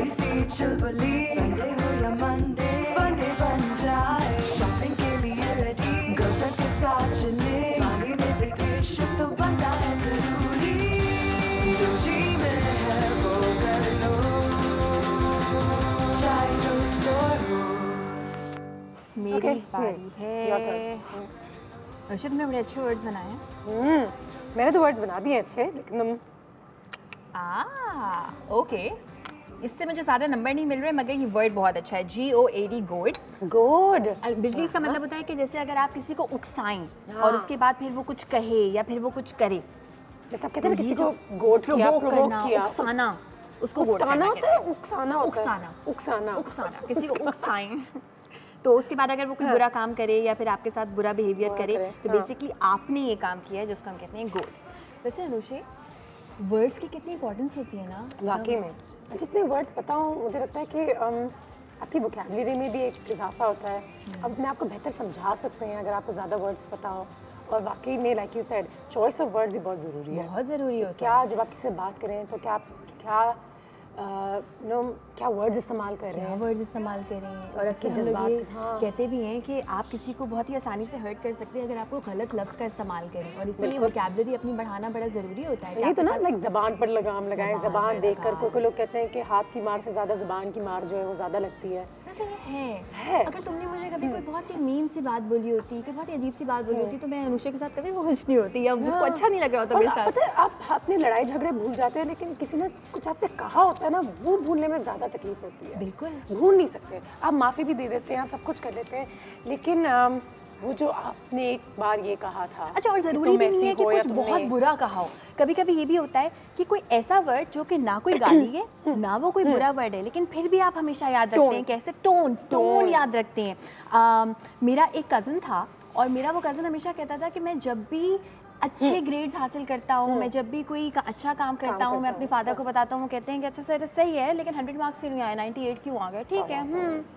थोड़ी सी चुलबुली, संडे हो या मंडे, फंडे बन जाए, शॉपिंग के लिए रेडी, गर्लफ्रेंड्स के साथ चले, बाली में वेकेशन तो बनता है जरूरी, जो जी में है वो कर लो, चाय टोस्ट और रोस्ट। मेरी बारी है। अर्शद में बड़े अच्छे वर्ड्स बनाए हैं। मैंने तो वर्ड्स बना दिए अच्छे, लेकिन तुम ओके, इससे मुझे ज़्यादा नंबर नहीं मिल रहे, मगर ये वर्ड बहुत अच्छा है, GOAD, गोड। गुड। बिजली इसका मतलब होता है कि जैसे अगर आप किसी को उकसाएं और उसके बाद फिर वो कुछ कहे या फिर वो कुछ करे, जैसे आप कहते हैं ना किसी को गोड किया, प्रोवोक किया, उकसाना, उसको गोड उकसाना करना होता है, उकसाना होता है, उकसाना, उकसाना, किसी को उकसाएं तो उसके बाद अगर वो कोई बुरा काम करे या फिर आपके साथ बुरा बिहेवियर करे तो बेसिकली आपने ये काम किया है, जिसको हम कहते हैं गोड। वैसे अनुषे, वर्ड्स की कितनी इंपॉर्टेंस होती है ना वाकई में। जितने वर्ड्स पता हो, मुझे लगता है कि आपकी वोकैबुलरी में भी एक इजाफा होता है, आप अपने आप को बेहतर समझा सकते हैं अगर आपको ज़्यादा वर्ड्स पता हो। और वाकई में like you said, choice of words ही बहुत ज़रूरी है, बहुत ज़रूरी होता है। क्या जब आप किसी से बात करें तो क्या आप क्या वर्ड्स इस्तेमाल कर रहे हैं, वर्ड्स इस्तेमाल करें। और अक्सर हम लोग ये कहते भी हैं कि आप किसी को बहुत ही आसानी से हर्ट कर सकते हैं अगर आपको गलत लफ्ज़ का इस्तेमाल करें, और इसीलिए वोकैबुलरी अपनी बढ़ाना बड़ा ज़रूरी होता है। ये तो ना लाइक ज़बान पर लगाम लगाएं, ज़बान देखकर कोई लोग कहते हैं कि हाथ की मार से ज़्यादा ज़बान की मार जो है वो ज़्यादा लगती है। वैसे ये है। अगर तुमने मुझे कभी कोई बहुत ही मीन सी बात बोली होती, कोई बहुत ही अजीब सी बात बोली होती, तो मैं अनुषा के साथ कभी खुश नहीं होती या उसको अच्छा नहीं लग रहा होता मेरे साथ। पता है, आप अपनी लड़ाई झगड़े भूल जाते हैं, लेकिन किसी ने कुछ आपसे कहा होता है ना, वो भूलने में ज़्यादा तकलीफ होती है। बिल्कुल भूल नहीं सकते, आप माफ़ी भी दे देते हैं, आप सब कुछ कर लेते हैं, लेकिन वो जो आपने एक बार ये कहा था। अच्छा, और ज़रूरी भी नहीं है कि कुछ बहुत बुरा कहा हो, कभी कभी ये भी होता है कि कोई ऐसा वर्ड जो कि ना कोई गाली है ना वो कोई बुरा वर्ड है, लेकिन फिर भी आप हमेशा याद रखते हैं, कैसे टोन याद रखते हैं। मेरा एक कज़न था और मेरा वो कज़न हमेशा कहता था कि मैं जब भी अच्छे ग्रेड्स हासिल करता हूँ, मैं जब भी कोई अच्छा काम करता हूँ, मैं अपने फादर को बताता हूँ, वो कहते हैं कि अच्छा सर सही है, लेकिन 100 मार्क्स क्यों नहीं आए, 98 क्यों आ गए, ठीक है,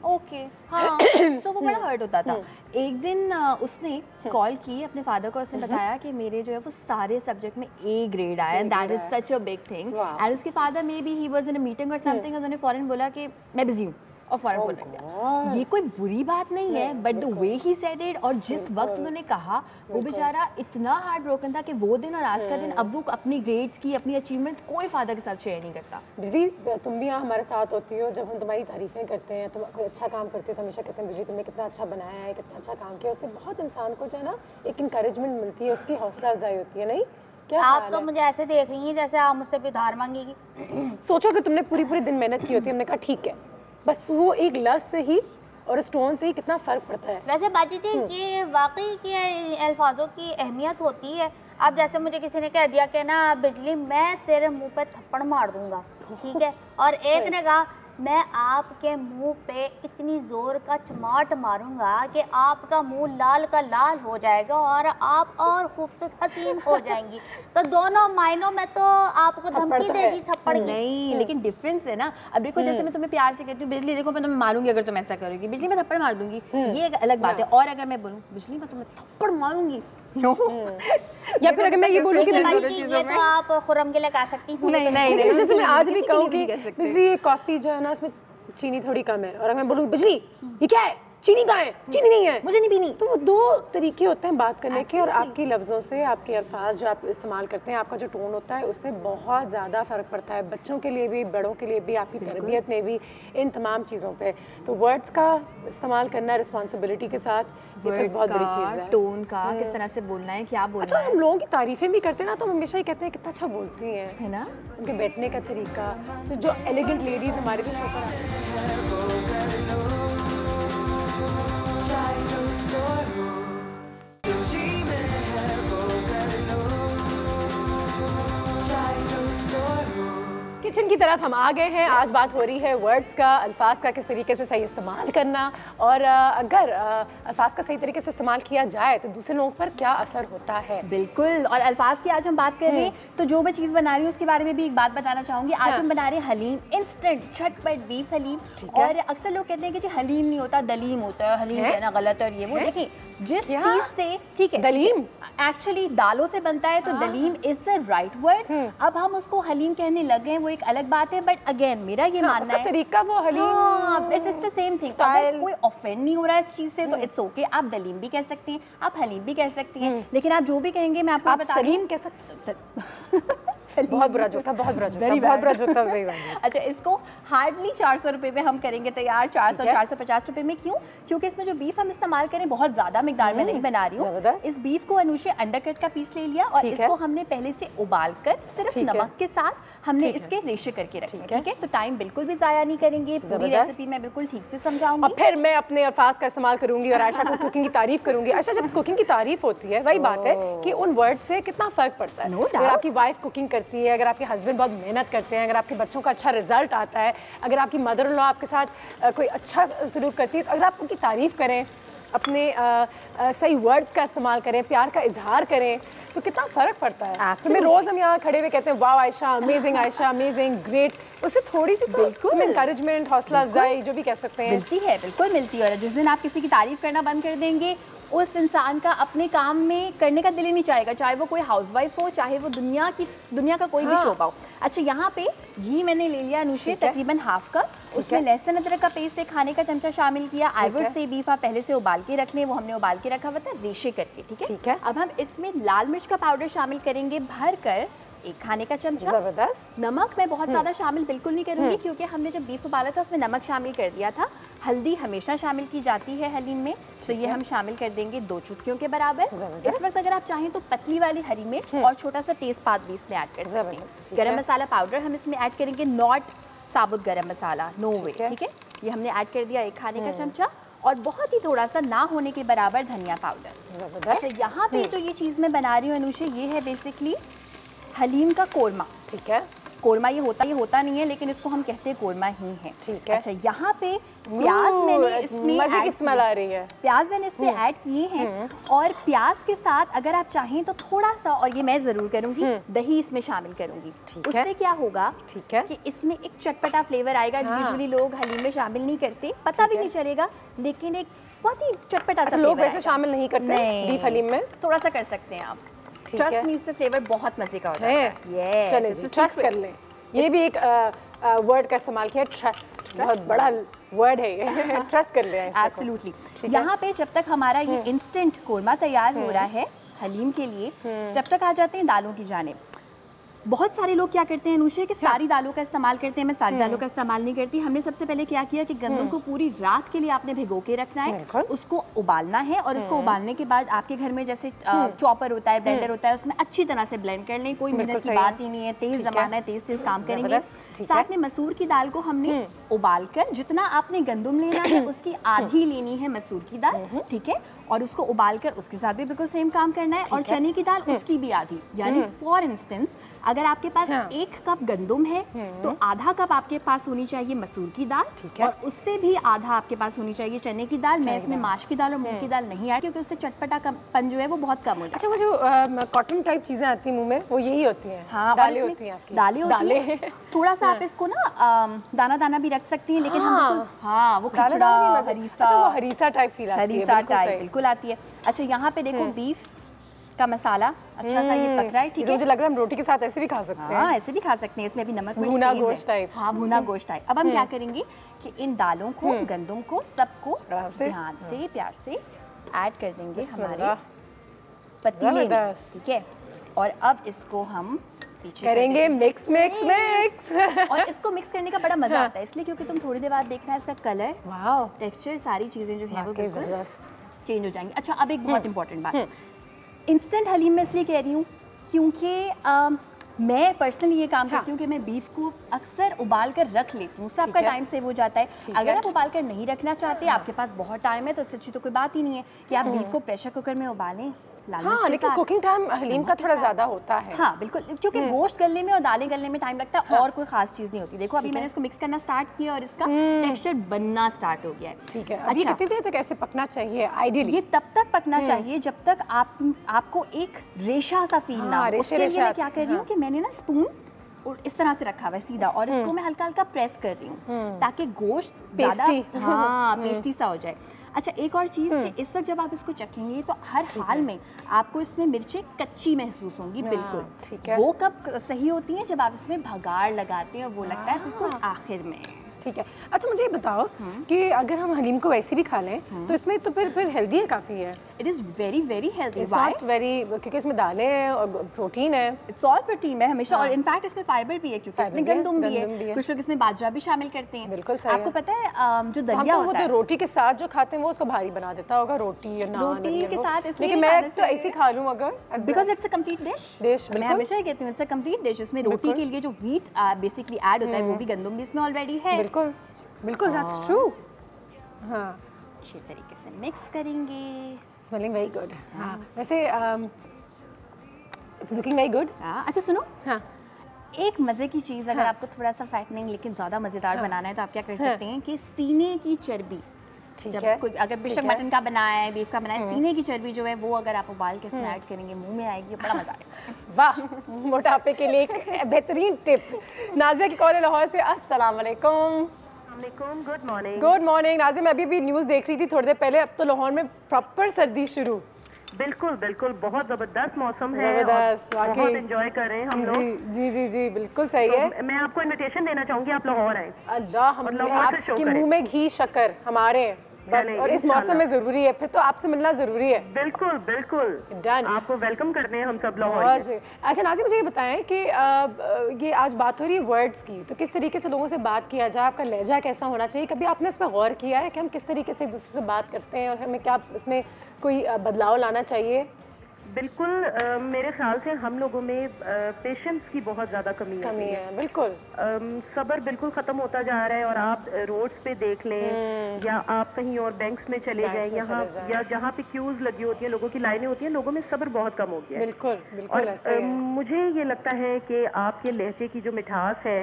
ओके, हाँ। तो वो बड़ा हर्ट होता था। एक दिन उसने कॉल की अपने फादर को, उसने बताया कि मेरे जो है वो सारे सब्जेक्ट में A ग्रेड आया, that is such a big thing. And उसके father may be he was in a meeting और समथिंग, उन्होंने फौरन बोला कि मैं बिजी हूँ और फौरन फोन रख दिया। ये कोई बुरी बात नहीं है, but the way he said it और जिस वक्त उन्होंने कहा, वो बेचारा इतना हार्ट ब्रोकन था कि वो दिन और आज का दिन अब वो अपनी ग्रेड्स की, अपनी अचीवमेंट कोई फादर के साथ शेयर नहीं करता। बिजली, तुम भी यहाँ हमारे साथ होती हो, जब हम तुम्हारी तारीफें करते हैं, तुम कोई अच्छा काम करते हो तो हमेशा कहते हैं बिजली तुमने कितना अच्छा बनाया है, कितना अच्छा काम किया, उससे बहुत इंसान को जो है ना एक इंकरेजमेंट मिलती है, उसकी हौसला अफजाई होती है। नहीं क्या आप तो मुझे ऐसे देख रही हैं जैसे आप मुझसे भी उधार मांगेगी। सोचो कि तुमने पूरी दिन मेहनत की होती है, हमने कहा ठीक है, बस वो एक लफ्ज़ से ही और स्टोन से ही कितना फ़र्क पड़ता है। वैसे बाजी जी, ये वाकई की अल्फाजों की अहमियत होती है। अब जैसे मुझे किसी ने कह दिया कि ना बिजली मैं तेरे मुंह पे थप्पड़ मार दूंगा, ठीक है, और एक ने कहा मैं आपके मुंह पे इतनी ज़ोर का चमाट मारूंगा कि आपका मुंह लाल का लाल हो जाएगा और आप और खूबसूरत हसीन हो जाएंगी, तो दोनों मायनों में तो आपको धमकी देगी थप्पड़ की। नहीं, लेकिन डिफरेंस है ना। अब देखो, जैसे मैं तुम्हें प्यार से कहती हूँ बिजली देखो मैं तुम्हें मारूंगी अगर तुम ऐसा करोगी, बिजली मैं थप्पड़ मार दूंगी, ये एक अलग बात है। और अगर मैं बोलूँ बिजली मैं तुम्हें थप्पड़ मारूंगी या फिर अगर मैं ये बोलूँ कि ये तो आप खुरम के लिए कह सकती हूँ। नहीं, जैसे मैं आज भी कहूँ कि बिजली ये कॉफ़ी जो है ना इसमें चीनी थोड़ी कम है, और अगर मैं बोलूँ बिजली ये क्या है, चीनी कहाँ है, चीनी नहीं है, मुझे नहीं पीनी, तो वो दो तरीके होते हैं बात करने के, और आपके लफ्ज़ों से, आपके अल्फाज जो आप इस्तेमाल करते हैं, आपका जो टोन होता है, उससे बहुत ज़्यादा फ़र्क पड़ता है, बच्चों के लिए भी, बड़ों के लिए भी, आपकी तरबियत में भी, इन तमाम चीज़ों पे। तो वर्ड्स का इस्तेमाल करना रिस्पॉन्सिबिलिटी के साथ, ये तो बहुत बड़ी चीज़ है। टोन का, किस तरह से बोलना है, क्या बोलना अच्छा, है। हम लोगों की तारीफ़ें भी करते हैं ना, तो हम हमेशा ही कहते हैं कितना अच्छा बोलती हैं, है ना, उनके बैठने का तरीका, तो जो एलिगेंट लेडीज़ हमारे भी शो पर किचन की तरफ हम आ गए हैं। आज बात हो रही है वर्ड्स का, अल्फाज का किस तरीके से सही इस्तेमाल करना, और अगर अल्फाज का सही तरीके से इस्तेमाल किया जाए तो दूसरे लोगों पर क्या असर होता है। बिल्कुल, और अल्फाज की आज हम बात कर रहे हैं, तो जो मैं चीज़ बना रही हूँ उसके बारे में भी एक बात बताना चाहूँगी। आज हम बना रहे हैं हलीम, इंस्टेंट झटपट बीफ हलीम। और अक्सर लोग कहते हैं कि जो हलीम नहीं होता दलीम होता है, हलीम कहना गलत है, और ये वो देखिए जिस चीज़ से, ठीक है, दलीम एक्चुअली दालों से बनता है, तो दलीम इज द राइट वर्ड। अब हम उसको हलीम कहने लगे हैं, वो एक एक अलग बात है, बट अगेन मेरा ये मानना है तरीका वो haleem, it's the same thing. अगर कोई ऑफेंड नहीं हो रहा है इस चीज से तो इट्स ओके। आप दलीम भी कह सकती हैं, आप हलीम भी कह सकती हैं, लेकिन आप जो भी कहेंगे मैं आपको बता सलीम कह सकते बहुत बुरा जोक था, बहुत बुरा जोक था, बहुत बुरा जोक था, वही बात। अच्छा, इसको हार्डली 400 रुपए में हम करेंगे तैयार, 450 रुपए में। क्यों? क्योंकि इसमें जो बीफ हम इस्तेमाल करें बहुत ज्यादा मिकदार में नहीं बना रही हूँ। इस बीफ को अनुषे अंडरकट का पीस ले लिया और इसको हमने पहले से उबाल कर सिर्फ नमक के साथ हमने इसके रेशे करके रखे, ठीक है? तो टाइम बिल्कुल भी जाया नहीं करेंगे, पूरी रेसिपी मैं बिल्कुल ठीक से समझाऊंगी और फिर मैं अपने अल्फाज का इस्तेमाल करूंगी और आयशा को कुकिंग की तारीफ करूंगी। अच्छा, जब कुकिंग की तारीफ होती है वही बात है कि उन वर्ड से कितना फर्क पड़ता है। अगर आपकी वाइफ कुकिंग करती है, अगर आपके हस्बैंड बहुत मेहनत करते हैं, अगर आपके बच्चों का अच्छा रिजल्ट आता है, अगर आपकी मदर इन लॉ आपके साथ कोई अच्छा सलूक करती है, तो अगर आप उनकी तारीफ करें, अपने सही वर्ड्स का इस्तेमाल करें, प्यार का इजहार करें, तो कितना फ़र्क पड़ता है। तो मैं रोज़ हम यहाँ खड़े हुए कहते हैं वाह Ayesha amazing, Ayesha amazing, great, उससे थोड़ी सी बिल्कुल इंकरेजमेंट, हौसला अफजाई जो भी कह सकते हैं मिलती है, बिल्कुल मिलती है। और जिस दिन आप किसी की तारीफ करना बंद कर देंगे उस इंसान का अपने काम में करने का दिल ही नहीं चाहेगा, चाहे वो कोई हाउसवाइफ हो, चाहे वो दुनिया का कोई भी शोबा हो। अच्छा, यहाँ पे घी मैंने ले लिया अनुषे तकरीबन हाफ कप, उसमें लहसुन अदरक का पेस्ट एक खाने का चमचा शामिल किया। आई वुड से बीफ आप पहले से उबाल के रख लें, वो हमने उबाल के रखा हुआ था रेशे करके, ठीक है? अब हम इसमें लाल मिर्च का पाउडर शामिल करेंगे भर कर, एक खाने का चमचा। जबरदस्त। नमक मैं बहुत ज्यादा शामिल बिल्कुल नहीं करूंगी क्योंकि हमने जब बीफ उबाला था उसमें नमक शामिल कर दिया था। हल्दी हमेशा शामिल की जाती है हलीम में, तो ये हम शामिल कर देंगे 2 चुटकियों के बराबर। इस वक्त अगर आप चाहें तो पतली वाली हरी मिर्च और छोटा सा तेजपात भी इसमें ऐड कर सकते हैं। गरम मसाला पाउडर हम इसमें ऐड करेंगे, नॉट साबुत गरम मसाला, नो वे, ठीक है? ये हमने ऐड कर दिया 1 खाने का चमचा, और बहुत ही थोड़ा सा ना होने के बराबर धनिया पाउडर। अच्छा, यहाँ पे जो ये चीज़ मैं बना रही हूँ अनुषे, ये है बेसिकली हलीम का कोरमा, ठीक है? कोरमा ये होता नहीं है, लेकिन इसको हम कहते हैं कोरमा ही है, ठीक है? अच्छा, यहाँ पे प्याज मैंने इसमें प्याज मैंने इसमें ऐड किए हैं, और प्याज के साथ अगर आप चाहें तो थोड़ा सा, और ये मैं जरूर करूंगी, दही इसमें शामिल करूंगी। उससे क्या होगा, ठीक है, कि इसमें एक चटपटा फ्लेवर आएगा। यूजुअली लोग हलीम में शामिल नहीं करते, पता भी नहीं चलेगा, लेकिन एक बहुत ही चटपटा सा लोग वैसे शामिल नहीं करते बीफ हलीम में, थोड़ा सा कर सकते हैं आप। ट्रस्ट मी, इससे फ्लेवर बहुत मजे का होता है। चलें जी, ट्रस्ट कर लें। ये भी एक वर्ड का इस्तेमाल किया, ट्रस्ट, बहुत बड़ा वर्ड है ये। ट्रस्ट कर लें। एब्सोल्युटली। यहाँ पे जब तक हमारा ये इंस्टेंट कोरमा तैयार हो रहा है हलीम के लिए, जब तक आ जाते हैं दालों की जानिब। बहुत सारे लोग क्या करते हैं अनुषे कि सारी दालों का इस्तेमाल करते हैं, मैं सारी दालों का इस्तेमाल नहीं करती। हमने सबसे पहले क्या किया कि गंदम को पूरी रात के लिए आपने भिगो के रखना है, उसको उबालना है, और इसको उबालने के बाद आपके घर में जैसे चॉपर होता है, ब्लेंडर होता है, उसमें अच्छी तरह से ब्लेंड कर लें। कोई मिनट की बात ही नहीं है, तेज जमाना है, तेज काम करेंगे। साथ में मसूर की दाल को हमने उबाल कर, जितना आपने गंदम लेना है उसकी आधी लेनी है मसूर की दाल, ठीक है? और उसको उबाल कर उसके साथ भी बिल्कुल सेम काम करना है, और चने की दाल उसकी भी आधी। यानी फॉर इंस्टेंस अगर आपके पास 1 कप गंदम है तो आधा कप आपके पास होनी चाहिए मसूर की दाल, और उससे भी आधा आपके पास होनी चाहिए चने की दाल। मैं इसमें माश की दाल और मूंग की दाल नहीं ऐड, क्योंकि उससे चटपटापन जो है वो बहुत कम होता है। अच्छा, वो जो कॉटन टाइप चीजें आती हैं मुंह में, वो यही होती हैं? हाँ, दालें होती हैं आपकी। दालें होती हैं। थोड़ा सा आप इसको ना दाना दाना भी रख सकती हैं, लेकिन हम वो खिचड़ा हरीसा टाइप फील आती है, हरीसा टाइप बिल्कुल आती है। अच्छा, यहाँ पे देखो बीफ का मसाला अच्छा सा ये पक रहा है, ठीक है? मुझे लग रहा है हम रोटी के साथ ऐसे भी खा सकते हैं। हाँ, ऐसे भी खा सकते हैं। इसमें अभी नमक मिर्च भुना गोश्त टाइप। हाँ, भुना गोश्त टाइप। अब हम क्या करेंगे कि इन दालों को, गंदम को, सबको ध्यान से प्यार से ऐड कर देंगे हमारे पतीले में, ठीक है? और अब इसको हम पीछे करेंगे मिक्स। और इसको मिक्स करने का बड़ा मजा आता है, इसलिए क्योंकि तुम थोड़ी देर बाद देखना है इसका कलर, टेक्सचर, सारी चीजें जो है वो बिल्कुल चेंज हो जाएंगी। अच्छा, अब एक बहुत इंपॉर्टेंट बात, इंस्टेंट हलीम में इसलिए कह रही हूँ क्योंकि मैं पर्सनली ये काम करती हूँ कि मैं बीफ को अक्सर उबाल कर रख लेती हूँ, उससे आपका टाइम सेव हो जाता है। अगर आप उबाल कर नहीं रखना चाहते, आपके पास बहुत टाइम है, तो इससे अच्छी तो कोई बात ही नहीं है कि आप बीफ को प्रेशर कुकर में उबालें। हाँ, लेकिन कुकिंग टाइम हलीम का थोड़ा ज्यादा होता है। हाँ बिल्कुल, क्योंकि गोश्त गलने में और दालें गलने में टाइम लगता है, और कोई खास चीज नहीं होती। देखो अभी मैंने इसको मिक्स करना स्टार्ट किया और इसका टेक्सचर बनना स्टार्ट हो गया है, ठीक है? अच्छा, कितनी देर तक ऐसे पकना चाहिए आइडियली? ये तब तक पकना चाहिए जब तक आपको एक रेशा सा फील ना हो। उसके लिए मैं क्या कर रही हूँ कि मैंने ना स्पून इस तरह से रखा हुआ है सीधा, और इसको मैं हल्का हल्का प्रेस कर रही हूँ ताकि गोश्त ज़्यादा पेस्टी सा हो जाए। अच्छा, एक और चीज़ कि इस वक्त जब आप इसको चखेंगे तो हर हाल में आपको इसमें मिर्चें कच्ची महसूस होंगी बिल्कुल। ठीक है। वो कब सही होती हैं? जब आप इसमें भगाड़ लगाते हैं और वो लगता है बिल्कुल आखिर में। ठीक है। अच्छा, मुझे ये बताओ कि अगर हम हलीम को वैसे भी खा लें तो इसमें तो फिर हेल्दी है काफ़ी है। It is very very healthy. Not very, क्योंकि इसमें दालें हैं और प्रोटीन है। इट्स ऑल प्रोटीन है हमेशा, और इनफैक्ट इसमें फाइबर भी है क्योंकि इसमें गंदम भी है। कुछ लोग इसमें बाजरा भी शामिल करते हैं। बिल्कुल सही। आपको पता है जो दलिया होता है रोटी के साथ जो खाते हैं वो उसको भारी बना देता होगा, रोटी या नान। रोटी के साथ इसलिए लेकिन मैं तो ऐसे खा लूँ अगर, because it's a complete dish. मैं हमेशा ही कहती हूँ इट्स अ कंप्लीट डिश। इसमें रोटी के लिए जो व्हीट बेसिकली ऐड होता है वो भी गंदम भी इसमें ऑलरेडी है। बिल्कुल बिल्कुल, दैट्स ट्रू। हाँ, अच्छे तरीके से मिक्स करेंगे। Smelling very good. हाँ, वैसे इट्स लुकिंग वेरी गुड। अच्छा सुनो, हाँ, एक मज़े की चीज़, अगर आपको थोड़ा सा फैटनिंग लेकिन ज़्यादा मज़ेदार बनाना है तो आप क्या कर सकते हैं कि सीने की चर्बी, जब कोई अगर बेशक मटन का बनाया है, बीफ का बनाया है, सीने की चर्बी जो है वो अगर आप उबाल के इसमें ऐड करेंगे मुंह में आएगी, बड़ा मजा आएगा। वाह, मोटापे के लिए एक बेहतरीन टिप। नाज़िया की कॉल लाहौर से। अस्सलाम वालेकुम। Good morning. Good morning Nazia, मैं अभी न्यूज़ देख रही थी थोड़ी देर पहले, अब तो लाहौर में प्रॉपर सर्दी शुरू। बिल्कुल बिल्कुल, बहुत जबरदस्त मौसम है, जबरदस्त, बहुत एंजॉय कर रहे हैं हम लोग। जी जी जी, बिल्कुल सही है। मैं आपको इनविटेशन देना चाहूंगी, आप लाहौर आए। अल्लाह, हम आपके मुंह में घी शक्कर हमारे बस, और इस मौसम में जरूरी है, फिर तो आपसे मिलना जरूरी है। बिल्कुल बिल्कुल, डन। आपको वेलकम करते हैं हम सब लाहौर। अच्छा नाज़िया, मुझे ये बताएं कि ये आज बात हो रही है वर्ड्स की, तो किस तरीके से लोगों से बात किया जाए, आपका लहजा कैसा होना चाहिए? कभी आपने इस पर गौर किया है कि हम किस तरीके से एक दूसरे से बात करते हैं और हमें क्या इसमें कोई बदलाव लाना चाहिए? बिल्कुल, मेरे ख्याल से हम लोगों में पेशेंस की बहुत ज़्यादा कमी है। बिल्कुल, सब्र बिल्कुल ख़त्म होता जा रहा है। और आप रोड्स पे देख लें या आप कहीं और बैंक्स में चले जाएं, यहाँ या जहाँ पे क्यूज लगी होती है, लोगों की लाइनें होती हैं, लोगों में सब्र बहुत कम हो गया है। बिल्कुल बिल्कुल। और मुझे ये लगता है कि आपके लहजे की जो मिठास है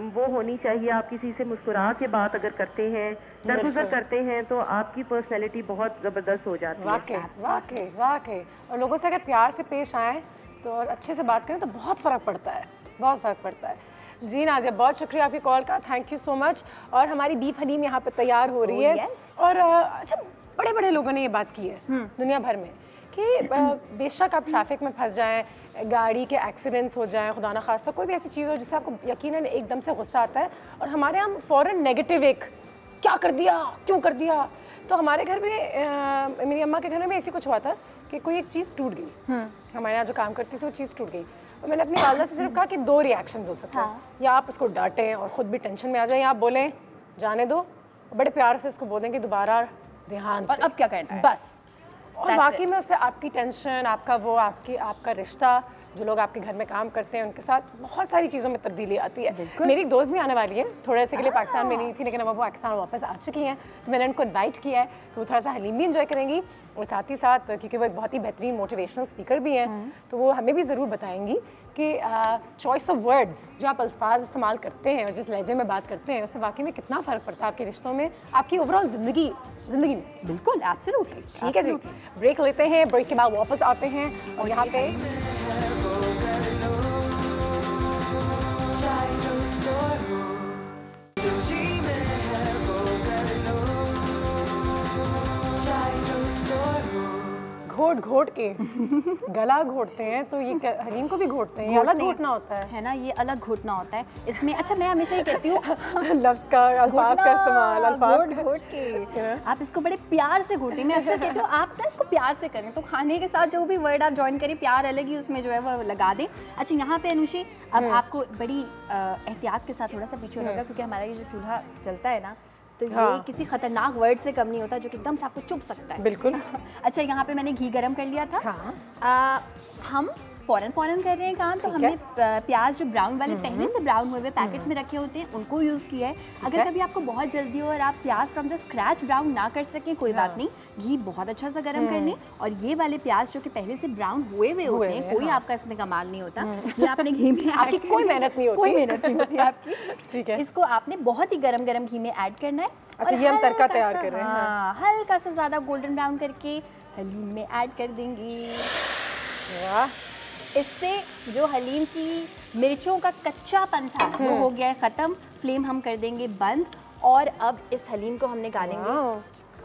वो होनी चाहिए। आप किसी से मुस्कुरा के बात अगर करते हैं, दरगुजर करते हैं, तो आपकी पर्सनैलिटी बहुत ज़बरदस्त हो जाती है। वाकई वाकई। और लोगों से अगर प्यार से पेश आए तो और अच्छे से बात करें तो बहुत फ़र्क पड़ता है, बहुत फ़र्क पड़ता है। जी नाज़िया, बहुत शुक्रिया आपकी कॉल का, थैंक यू सो मच। और हमारी बीफ हलीम यहाँ पे तैयार हो रही है। और अच्छा, बड़े बड़े लोगों ने ये बात की है दुनिया भर में कि बेशक आप ट्रैफिक में फंस जाएं, गाड़ी के एक्सीडेंट्स हो जाएं, खुदा ना खास्ता कोई भी ऐसी चीज़ हो जिससे आपको यकीनन एकदम से गुस्सा आता है और हमारे यहाँ फ़ौरन नेगेटिव एक क्या कर दिया, क्यों कर दिया। तो हमारे घर में मेरी अम्मा के घर में ऐसी कुछ हुआ था कि कोई एक चीज़ टूट गई, हमारे यहाँ जो काम करती थी वो चीज़ टूट गई, और मैंने अपनी वालदा से सिर्फ कहा कि दो रिएक्शंस हो सकते हैं। या आप उसको डांटें और ख़ुद भी टेंशन में आ जाए, या आप बोलें जाने दो, बड़े प्यार से उसको बोलें कि दोबारा ध्यान से, और अब क्या करना है बस। और वाकई में उससे आपकी टेंशन, आपका वो आपका रिश्ता, जो लोग आपके घर में काम करते हैं उनके साथ बहुत सारी चीज़ों में तब्दीली आती है। मेरी एक दोस्त भी आने वाली है, थोड़े से के लिए पाकिस्तान में नहीं थी, लेकिन अब वो पाकिस्तान वापस आ चुकी हैं, तो मैंने उनको इनवाइट किया है, तो वो थोड़ा सा हलीम भी इंजॉय करेंगी और साथ ही साथ क्योंकि वो एक बहुत ही बेहतरीन मोटिवेशनल स्पीकर भी हैं, तो वो हमें भी ज़रूर बताएंगी कि चॉइस ऑफ वर्ड्स, जो आप अल्फाज इस्तेमाल करते हैं और जिस लहजे में बात करते हैं, उससे वाकई में कितना फ़र्क पड़ता है आपके रिश्तों में, आपकी ओवरऑल ज़िंदगी में। बिल्कुल, एब्सोल्युटली। ठीक है जी, ब्रेक लेते हैं, ब्रेक के बाद वापस आते हैं और यहाँ पे घोट घोट के गला घोटते हैं, तो ये हलीम को भी घोटते हैं, ये अलग घोटना होता है ना, ये अलग घोटना होता है इसमें। अच्छा, मैं हमेशा ही कहती हूँ लफ्ज़ का, अल्फाज का इस्तेमाल, अल्फाज घोट के आप इसको बड़े प्यार से घोटें। मैं अक्सर कहती हूँ आप ना इसको प्यार से करें, तो खाने के साथ जो भी वर्ड आप ज्वाइन करें, प्यार अलग ही उसमें जो है वो लगा दें। अच्छा, यहाँ पे अनुषी, अब आपको बड़ी एहतियात के साथ थोड़ा सा पीछे होगा, क्योंकि हमारा ये जो चूल्हा चलता है ना, तो ये किसी खतरनाक वर्ड से कम नहीं होता जो कि एकदम से आपको चुभ सकता है। बिल्कुल। अच्छा, यहाँ पे मैंने घी गरम कर लिया था। हम फ़ौरन कर रहे हैं काम, तो हमने प्याज जो ब्राउन वाले पहले से ब्राउन हुए पैकेट्स में रखे होते हैं उनको यूज़ किया है। अगर कभी आपको बहुत जल्दी हो और आप प्याज फ्रॉम द स्क्रैच ब्राउन ना कर सकें, कोई बात नहीं, घी बहुत अच्छा सा गर्म कर लें और ये वाले प्याज जो कि पहले से ब्राउन हुए होते हैं, कोई आपका इसमें कमाल नहीं होता, ये आपने घी में, आपकी कोई मेहनत नहीं होती, आपकी। ठीक है, इसको आपने बहुत ही गरम घी में ऐड करना है। अच्छा, ये हम तड़का तैयार कर रहे हैं, हल्का सा ज़्यादा गोल्डन ब्राउन करके हलीम में ऐड कर देंगी। वाह, इससे जो हलीम की मिर्चों का कच्चापन था वो हो गया है ख़त्म। फ्लेम हम कर देंगे बंद और अब इस हलीम को हम निकालेंगे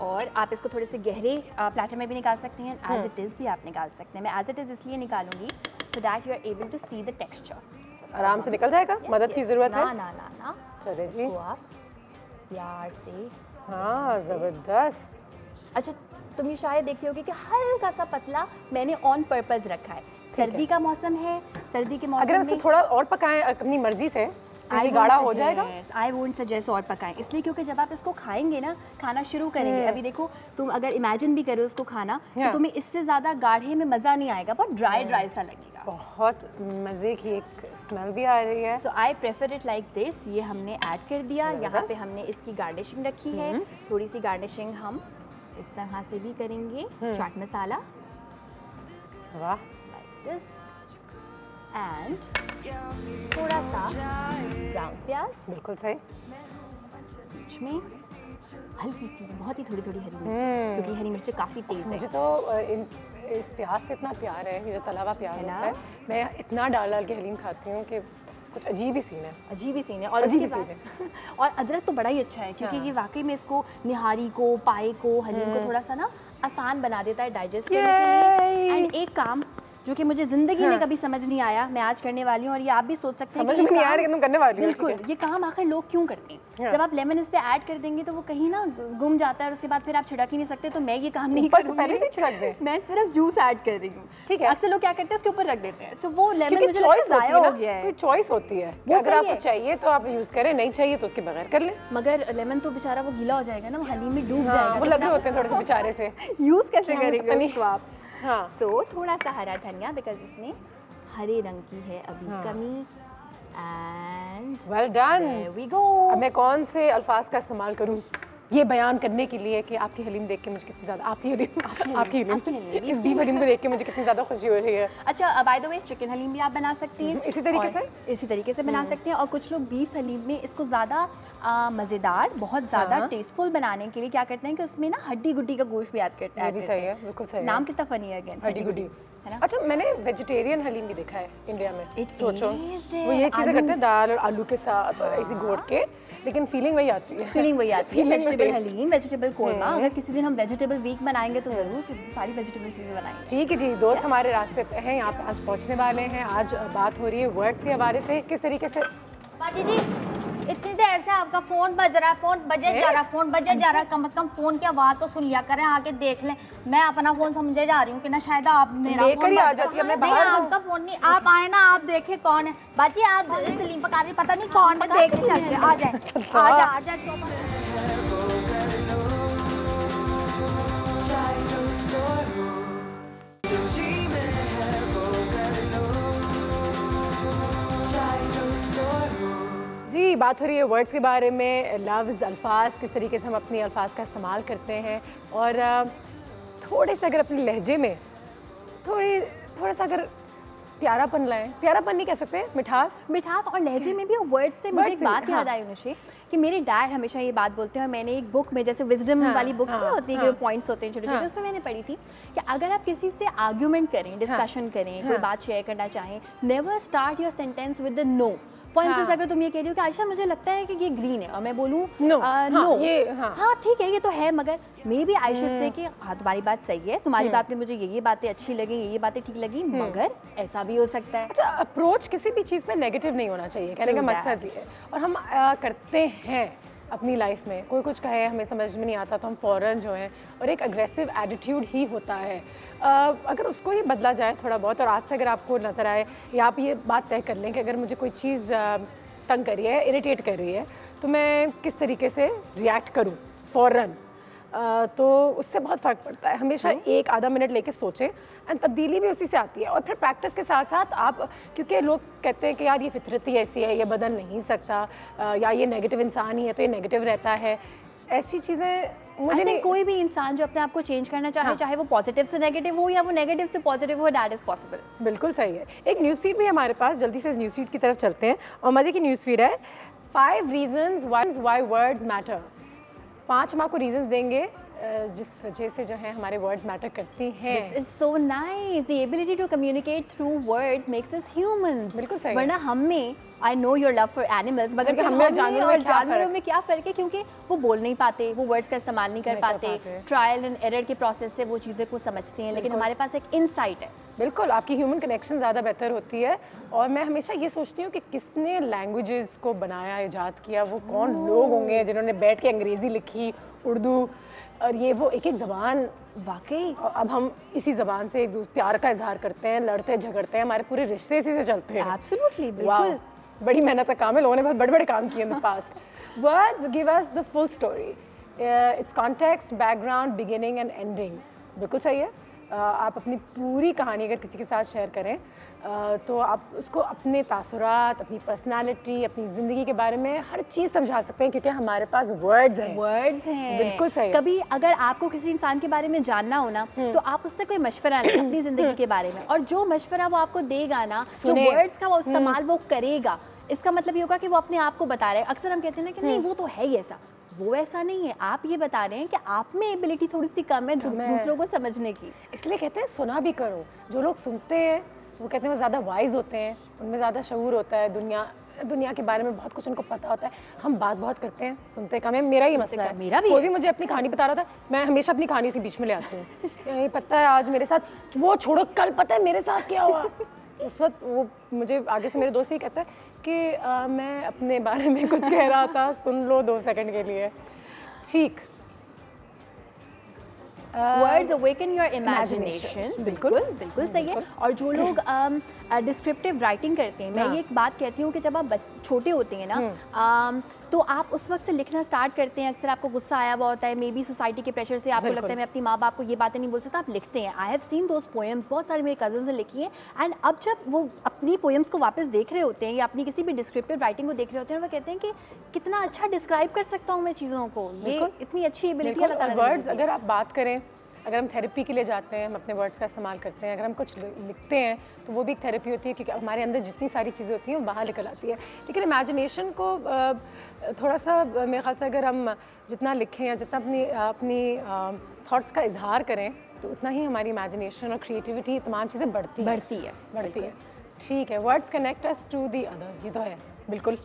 और आप इसको थोड़े से गहरे प्लेटर में भी निकाल सकते हैं, एज इट इज़ भी आप निकाल सकते हैं। मैं एज इट इज़ इसलिए निकालूंगी so that you are able to see the texture. आराम से निकल जाएगा, मदद की ज़रूरत है? ना ना ना ना, चले जी, इसको आप प्यार से। हाँ ज़बरदस्त। अच्छा तुम ये शायद देखते होगे कि हल्का सा पतला मैंने ऑन पर्पस रखा है। सर्दी का मौसम है, सर्दी के मौसम अगर हम इसको थोड़ा और पकाएं अपनी मर्जी से ये गाढ़ा हो जाएगा। आई वोंट सजेस्ट और पकाएं, इसलिए क्योंकि जब आप इसको खाएंगे ना, खाना शुरू करेंगे, अभी देखो तुम अगर इमेजिन भी करो इसको खाना तो तुम्हें इससे ज़्यादा गाढ़े में मज़ा नहीं आएगा, बहुत ड्राई ड्राई सा लगेगा। बहुत मज़े की एक स्मेल भी आ रही है। So I prefer it like this. ये हमने ऐड कर दिया, यहाँ पे हमने इसकी गार्निशिंग रखी है। थोड़ी सी गार्निशिंग हम इस तरह से भी करेंगे, चाट मसाला वाह, लाइक दिस एंड थोड़ा सा ब्राउन प्याज, बिल्कुल सही, बीच में हल्की सी बहुत ही थोड़ी थोड़ी हरी मिर्च, क्योंकि हरी मिर्च काफ़ी तेज़ है। मुझे तो इस प्याज से इतना प्यार है, ये जो तला हुआ प्याज होता है, मैं इतना डाल के हलीम खाती हूँ कि कुछ अजीब ही सीन है, अजीब ही सीन है। और उसके बाद और अदरक तो बड़ा ही अच्छा है, क्योंकि ये वाकई में इसको निहारी को, पाए को, हलीम को थोड़ा सा ना आसान बना देता है डाइजेस्ट करने के लिए। एंड एक काम जो कि मुझे ज़िंदगी में कभी समझ नहीं आया, मैं आज करने वाली हूँ और ये आप भी सोच सकते हैं समझ में नहीं आया लेकिन तुम करने वाली हो। बिल्कुल, ये काम आखिर लोग क्यों करते हैं? जब आप लेमन इस पे ऐड कर देंगे तो वो कहीं ना गुम जाता है और उसके बाद फिर आप छिड़क ही नहीं सकते। तो मैं ये काम नहीं करूँगी, पहले से छिड़क दे, मैं सिर्फ जूस ऐड कर रही हूँ। ठीक है, अक्सर लोग क्या करते हैं उसके ऊपर रख देते हैं, सो वो लेमन मुझे चॉइस ज़ाया हो गया है। कोई चॉइस होती है, अगर आपको चाहिए तो आप यूज़ करें, नहीं चाहिए तो उसके बगैर कर लें। मगर लेमन तो बेचारा वो गीला हो जाएगा ना, वो हलीम में डूब जाएगा, वो लगे होते हैं थोड़े से बेचारे से, यूज़ कैसे करेंगे उसको आप? हाँ, सो थोड़ा सा हरा धनिया, बिकॉज इसमें हरे रंग की है अभी कमी। And well done, there we go. अब मैं कौन से अल्फाज का इस्तेमाल करूं ये बयान करने के लिए कि आपकी हलीम देख के मुझे कितनी ज़्यादा आपकी हलीम इस बीफ हलीम को देख के मुझे कितनी ज़्यादा खुशी हो रही है। अच्छा, by the way chicken haleem भी आप बना सकती हैं इसी तरीके से बना सकते हैं। और कुछ लोग बीफ हलीम में इसको ज़्यादा मज़ेदार, बहुत ज़्यादा टेस्टफुल बनाने के लिए क्या करते हैं कि उसमें ना हड्डी गुड्डी का गोश्त भी ऐड करते हैं। सही है, बिल्कुल सही है। नाम कितना फनी है अगेन, हड्डी गुड्डी, है ना? अच्छा, मैंने वेजिटेरियन हलीम भी देखा है इंडिया में। सोचो वो ये चीज़ें करते हैं दाल और आलू के साथ और ऐसी घोट के, लेकिन फीलिंग वही आती है, वेजिटेबल हलीम, वेजिटेबल कोरमा। अगर किसी दिन हम वेजिटेबल वीक बनाएंगे तो ज़रूर सारी वेजिटेबल चीज़ें बनाएंगे। ठीक है जी, दोस्त हमारे रास्ते पे हैं, यहाँ पे आज पहुँचने वाले हैं। आज बात हो रही है वर्ड्स के हवाले से, किस तरीके से। बाजी जी, इतनी देर से आपका फोन बज रहा है, फोन बजे जा रहा है, फोन बजे जा रहा है, कम से कम फोन की आवाज़ तो सुन लिया करें, आके देख लें। मैं अपना फोन समझे जा रही हूँ कि ना शायद आप मेरा लेकर ही आ जाती है, मैं बाहर आपका फोन नहीं, आप आए ना, आप देखे कौन है। बाजी आप हलीम पका रही, पता नहीं कौन है, देख के चलते आ जाए, आ जाए। जी, बात हो रही है वर्ड्स के बारे में, लफ्ज़, अल्फाज, किस तरीके से हम अपनी अल्फाज का इस्तेमाल करते हैं। और थोड़े से अगर अपने लहजे में थोड़ा सा अगर प्यारापन लाएं, प्यारापन नहीं कह सकते, मिठास और लहजे में भी। वर्ड से मुझे एक बात याद आई अनुषी कि मेरे डैड हमेशा ये बात बोलते हैं, और मैंने एक बुक में, जैसे विजडम वाली बुक्स नहीं होती है, पॉइंट्स होते हैं छोटे छोटे, उसमें मैंने पढ़ी थी कि अगर आप किसी से आर्ग्यूमेंट करें, डिस्कशन करें, कोई बात शेयर करना चाहें, never start your sentence with the no. For instance अगर तुम ये कह रही हो कि आयशा मुझे लगता है कि ये ग्रीन है, और मैं बोलूँ नो, हाँ ठीक है ये तो है, मगर may B I should say कि हाँ तुम्हारी बात सही है, तुम्हारी बात में मुझे ये बातें अच्छी लगी, ये बातें ठीक लगी, मगर ऐसा भी हो सकता है। अच्छा, अप्रोच किसी भी चीज़ में नेगेटिव नहीं होना चाहिए, कहने का मकसद ये है। और हम करते हैं अपनी लाइफ में, कोई कुछ कहे हमें समझ में नहीं आता तो हम फ़ौरन जो है, और एक अग्रेसिव एटीट्यूड ही होता है। अगर उसको ही बदला जाए थोड़ा बहुत, और आज से अगर आपको नज़र आए या आप ये बात तय कर लें कि अगर मुझे कोई चीज़ तंग कर रही है, इरिटेट कर रही है, तो मैं किस तरीके से रिएक्ट करूं फ़ौरन, तो उससे बहुत फ़र्क पड़ता है। हमेशा एक आधा मिनट लेके सोचें, एंड तब्दीली भी उसी से आती है। और फिर प्रैक्टिस के साथ साथ आप, क्योंकि लोग कहते हैं कि यार ये फितरती ऐसी है, ये बदल नहीं सकता, या ये नेगेटिव इंसान ही है तो ये नेगेटिव रहता है, ऐसी चीज़ें मुझे नहीं। कोई भी इंसान जो अपने आप को चेंज करना चाहे, चाहे वो पॉजिटिव से नेगेटिव हो या वो नेगेटिव से पॉजिटिव हो, दैट इज पॉसिबल। बिल्कुल सही है। एक न्यूज़ फीड भी हमारे पास, जल्दी से इस न्यूज़ फीड की तरफ चलते हैं, और मज़े की न्यूज़ फीड है 5 reasons why words matter। 5 हम आपको रीजंस देंगे जिस वजह से जो है हमारे वर्ड्स मैटर करती हैं। This is so nice. The ability to communicate through words makes us humans. बिल्कुल सही। वरना हम में I know your love for animals, मगर फिर हम हम में में जानवरों और में क्या जानवरों फ़र्क? में क्या फ़र्क है, क्योंकि वो बोल नहीं पाते, वो वर्ड्स का इस्तेमाल नहीं कर नहीं कर पाते, पाते। ट्रायल एंड एरर के प्रोसेस से वो चीज़ें को समझते हैं, लेकिन हमारे पास एक इंसाइट है। बिल्कुल, आपकी ह्यूमन कनेक्शन ज़्यादा बेहतर होती है। और मैं हमेशा ये सोचती हूँ कि किसने लैंग्वेजेस को बनाया, इजाद किया, वो कौन लोग होंगे जिन्होंने बैठ के अंग्रेज़ी लिखी, उर्दू, और ये वो एक एक ज़बान। वाकई अब हम इसी ज़बान से एक दूसरे प्यार का इजहार करते हैं, लड़ते झगड़ते हैं, हमारे पूरे रिश्ते इसी से चलते हैं। एब्सोल्युटली, वाओ, बिल्कुल। बड़ी मेहनत का काम है, लोगों ने बहुत बड़े बड़े काम किए in the past. Words give us the full story, it's context, background, beginning and ending. बिल्कुल सही है। आप अपनी पूरी कहानी अगर किसी के साथ शेयर करें तो आप उसको अपने तासुरात, अपनी पर्सनालिटी, अपनी ज़िंदगी के बारे में हर चीज़ समझा सकते हैं, क्योंकि हमारे पास वर्ड्स हैं। वर्ड्स हैं। बिल्कुल सही है। कभी अगर आपको किसी इंसान के बारे में जानना हो ना, तो आप उससे कोई मशवरा लें अपनी ज़िंदगी के बारे में, और जो मशवरा वो आपको देगा ना, जो सुने। वर्ड्स का वो इस्तेमाल वो करेगा, इसका मतलब ये होगा कि वो अपने आप को बता रहे हैं। अक्सर हम कहते हैं ना कि नहीं वो तो है ही ऐसा, वो ऐसा नहीं है। आप ये बता रहे हैं कि आप में एबिलिटी थोड़ी सी कम है दूसरों को समझने की। इसलिए कहते हैं सुना भी करो। जो लोग सुनते हैं वो कहते हैं वो ज़्यादा वाइज होते हैं, उनमें ज़्यादा शऊर होता है, दुनिया के बारे में बहुत कुछ उनको पता होता है। हम बात बहुत करते हैं, सुनते कम है। मेरा ही मसला है। मेरा भी कोई भी मुझे अपनी कहानी बता रहा था, मैं हमेशा अपनी कहानी उसी बीच में ले आती हूँ। ये पता है आज मेरे साथ, वो छोड़ो कल पता है मेरे साथ क्या हुआ। उस वक्त वो मुझे आगे से मेरे दोस्त ही कहता है कि मैं अपने बारे में कुछ कह रहा था, सुन लो 2 सेकंड के लिए। ठीक। Words awaken your imagination. बिल्कुल बिल्कुल सही है। और जो लोग डिस्क्रिप्टिव राइटिंग करते हैं, मैं ये एक बात कहती हूँ कि जब आप छोटे होते हैं ना, तो आप उस वक्त से लिखना स्टार्ट करते हैं। अक्सर आपको गुस्सा आया हुआ होता है, मे बी सोसाइटी के प्रेशर से आपको लगता है मैं अपनी माँ बाप को ये बातें नहीं बोल सकता, आप लिखते हैं। I have seen those poems, बहुत सारे मेरे कजन्स ने लिखी हैं। एंड अब जब वो अपनी पोएम्स को वापस देख रहे होते हैं या अपनी किसी भी डिस्क्रिप्टिव राइटिंग को देख रहे होते हैं, वो कहते हैं कि कितना अच्छा डिस्क्राइब कर सकता हूँ मैं चीज़ों को, ये इतनी अच्छी एबिलिटी अल्लाह ताला ने वर्ड्स दी है। अगर आप बात करें, अगर हम थेरेपी के लिए जाते हैं, हम अपने वर्ड्स का इस्तेमाल करते हैं, अगर हम कुछ लिखते हैं तो वो भी एक थेरेपी होती है, क्योंकि हमारे अंदर जितनी सारी चीज़ें होती हैं वो बाहर निकल आती है। लेकिन इमेजिनेशन को थोड़ा सा मेरे ख्याल से अगर हम जितना लिखें या जितना अपनी थॉट्स का इजहार करें, तो उतना ही हमारी इमेजिनेशन और क्रिएटिविटी तमाम चीज़ें बढ़ती है। ठीक है। Words connect us to the other, ये तो है बिल्कुल।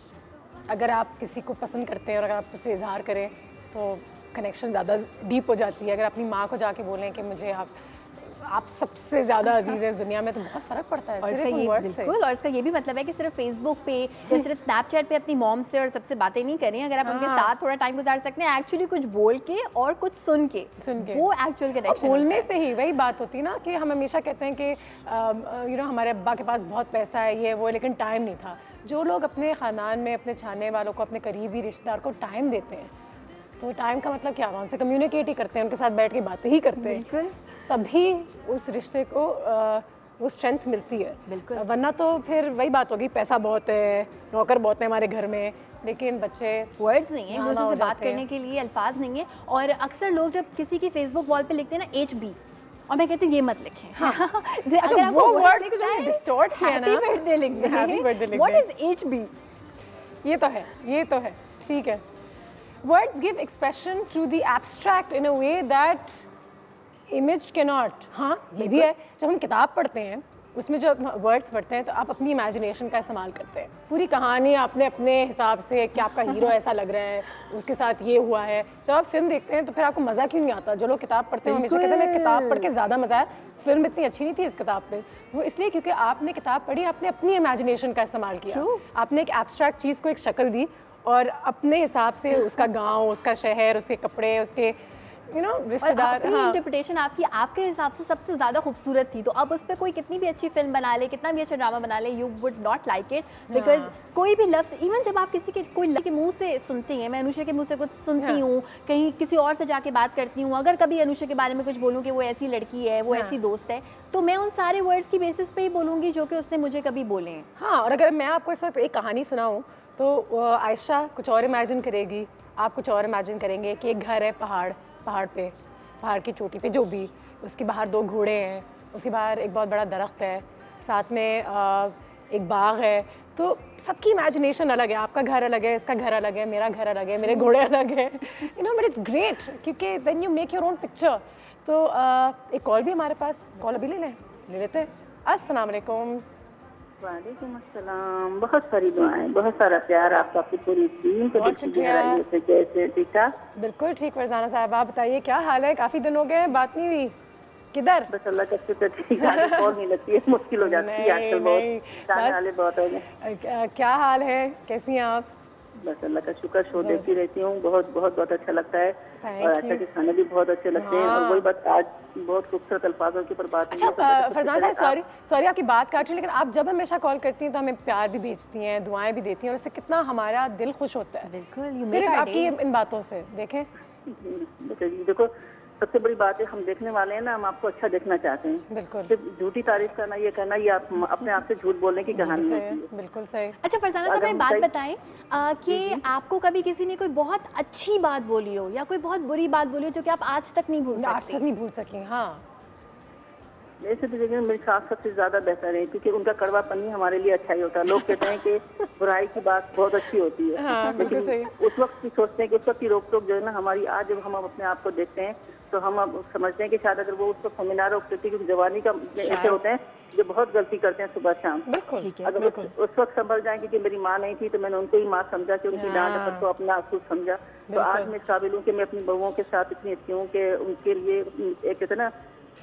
अगर आप किसी को पसंद करते हैं और अगर आप उसे इजहार करें तो कनेक्शन ज़्यादा डीप हो जाती है। अगर अपनी माँ को जाके बोलें कि मुझे आप सबसे ज़्यादा अजीज़ है इस दुनिया में, तो बहुत फ़र्क पड़ता है। और इसका ये बिल्कुल, और इसका ये भी मतलब है कि सिर्फ फेसबुक पे या सिर्फ स्नैपचैट पे अपनी मॉम से और सबसे बातें नहीं करें। अगर आप उनके साथ थोड़ा टाइम गुजार सकते हैं, एक्चुअली कुछ बोल के और कुछ सुन के वो एक्चुअल कनेक्शन बोलने से ही वही बात होती है ना कि हम हमेशा कहते हैं कि हमारे अब्बा के पास बहुत पैसा है, ये वो, लेकिन टाइम नहीं था। जो लोग अपने ख़ानदान में अपने चाहने वालों को, अपने करीबी रिश्तेदार को टाइम देते हैं, तो टाइम का मतलब क्या हुआ, उनसे कम्युनिकेट ही करते हैं, उनके साथ बैठ के बातें ही करते हैं, तभी उस रिश्ते को वो स्ट्रेंथ मिलती है। बिल्कुल। वरना तो फिर वही बात होगी, पैसा बहुत है, नौकर बहुत है हमारे घर में, लेकिन बच्चे वर्ड्स नहीं है, एक दूसरे से बात करने के लिए अल्फाज नहीं है। और अक्सर लोग जब किसी की फेसबुक वॉल पे लिखते हैं ना HB, और मैं कहती हूँ ये मत लिखें। हाँ। अगर आपको वो वर्ड्स को जो डिस्टॉर्ट किया ना, हैप्पी बर्थडे लिख दें, हैप्पी बर्थडे लिख दें। What is HB? ये तो है, ठीक है। Words give expression to the abstract in a way that image cannot. हाँ, ये भी है। जब हम किताब पढ़ते हैं, उसमें जो वर्ड्स पढ़ते हैं, तो आप अपनी इमेजिनेशन का इस्तेमाल करते हैं। पूरी कहानी आपने अपने हिसाब से कि आपका हीरो ऐसा लग रहा है, उसके साथ ये हुआ है। जब आप फिल्म देखते हैं तो फिर आपको मज़ा क्यों नहीं आता? जो लोग किताब पढ़ते हैं हमेशा कहते हैं मैं किताब पढ़ के ज़्यादा मज़ा आया, फिल्म इतनी अच्छी नहीं थी इस किताब पे। वो इसलिए क्योंकि आपने किताब पढ़ी, आपने अपनी इमेजिनेशन का इस्तेमाल किया, आपने एक एब्स्ट्रैक्ट चीज़ को एक शक्ल दी और अपने हिसाब से उसका गांव, उसका शहर, उसके कपड़े, उसके रिश्तेदार, अपनी इंटरप्रिटेशन आपके हिसाब से सबसे ज़्यादा खूबसूरत थी। तो अब उस पर कोई कितनी भी अच्छी फिल्म बना ले, कितना भी अच्छा ड्रामा बना ले, you would not like it, because कोई भी लफ्ज़, इवन जब आप किसी के कोई के मुंह से सुनती हैं, मैं अनुषा के मुंह से कुछ सुनती हूँ, कहीं किसी और से जाके बात करती हूँ, अगर कभी अनुषा के बारे में कुछ बोलूँ कि वो ऐसी लड़की है, वो ऐसी दोस्त है, तो मैं उन सारे वर्ड्स की बेसिस पे ही बोलूँगी जो कि उसने मुझे कभी बोले हैं। हाँ, और अगर मैं आपको इस वक्त एक कहानी सुनाऊँ तो आयशा कुछ और इमेजिन करेगी, आप कुछ और इमेजिन करेंगे कि एक घर है पहाड़ की चोटी पे, जो भी, उसके बाहर 2 घोड़े हैं, उसके बाहर एक बहुत बड़ा दरख्त है, साथ में एक बाग है, तो सबकी इमेजिनेशन अलग है, आपका घर अलग है, इसका घर अलग है, मेरा घर अलग है, मेरे घोड़े अलग है, you know, but it's great क्योंकि when you make your own picture. तो एक कॉल भी हमारे पास, कॉल अभी ले लेते हैं। अस्सलाम वालेकुम। वालेकुम अस्सलाम। बहुत सारी दुआएं, बहुत सारा प्यार आपका, आपकी पूरी टीम को। बहुत शुक्रिया। कैसे? ठीक ठाक? बिल्कुल ठीक फरजाना साहब, आप बताइए क्या हाल है? काफ़ी दिन हो गए, बात नहीं हुई, किधर? बस अल्लाह का शुक्र, ठीक है। कॉल नहीं लगती है, मुश्किल हो जाती है आजकल, बहुत जाने वाले बहुत हो गए। क्या हाल है, कैसी हैं आप? बस अल्लाह का शुक्र, शो देखती रहती हूँ, बहुत बहुत बहुत अच्छा लगता है और अच्छा के खाने भी बहुत अच्छे लगते हैं। और वही बात, आज बहुत खूबसूरत अल्फाजों के ऊपर बात। अच्छा फरजाना साहब, सॉरी आपकी बात काट रही, लेकिन आप जब हमेशा कॉल करती हैं तो हमें प्यार भी भेजती हैं, दुआएं भी देती हैं और इससे कितना हमारा दिल खुश होता है। बिल्कुल, सिर्फ आपकी इन बातों से। देखें देखो, सबसे बड़ी बात है, हम देखने वाले हैं ना, हम आपको अच्छा देखना चाहते हैं। बिल्कुल। सिर्फ झूठी तारीफ करना, ये कहना, ये आप अपने आप से झूठ बोलने की कहानी है। बिल्कुल सही। अच्छा फरजाना साहब, एक बात बताएं कि आपको कभी किसी ने कोई बहुत अच्छी बात बोली हो या कोई बहुत बुरी बात बोली हो जो कि आप आज तक नहीं भूल सकती? आज तक नहीं भूल सकी। हाँ, ऐसे तो देखिए, मेरी सास सबसे ज्यादा बेहतर है क्योंकि उनका कड़वापन ही हमारे लिए अच्छा ही होता है। लोग कहते हैं कि बुराई की बात बहुत अच्छी होती है। हाँ, लेकिन सही। उस वक्त भी सोचते हैं कि उस वक्त की रोक टोक जो है ना हमारी, आज जब हम अपने आप को देखते हैं तो हम अब समझते हैं कि शायद अगर वो उस वक्त हमें ना रोकते थे, क्योंकि जवानी का ऐसे होते हैं जो बहुत गलती करते हैं सुबह शाम। बिल्कुल। अगर उस वक्त संभल जाएंगे कि मेरी माँ नहीं थी तो मैंने उनको ही माँ समझा, कि उनकी डांट को अपना खुद समझा, तो आज मैं काबिल हूँ कि मैं अपनी बहुओं के साथ इतनी अच्छी हूँ कि उनके लिए एक कहते ना,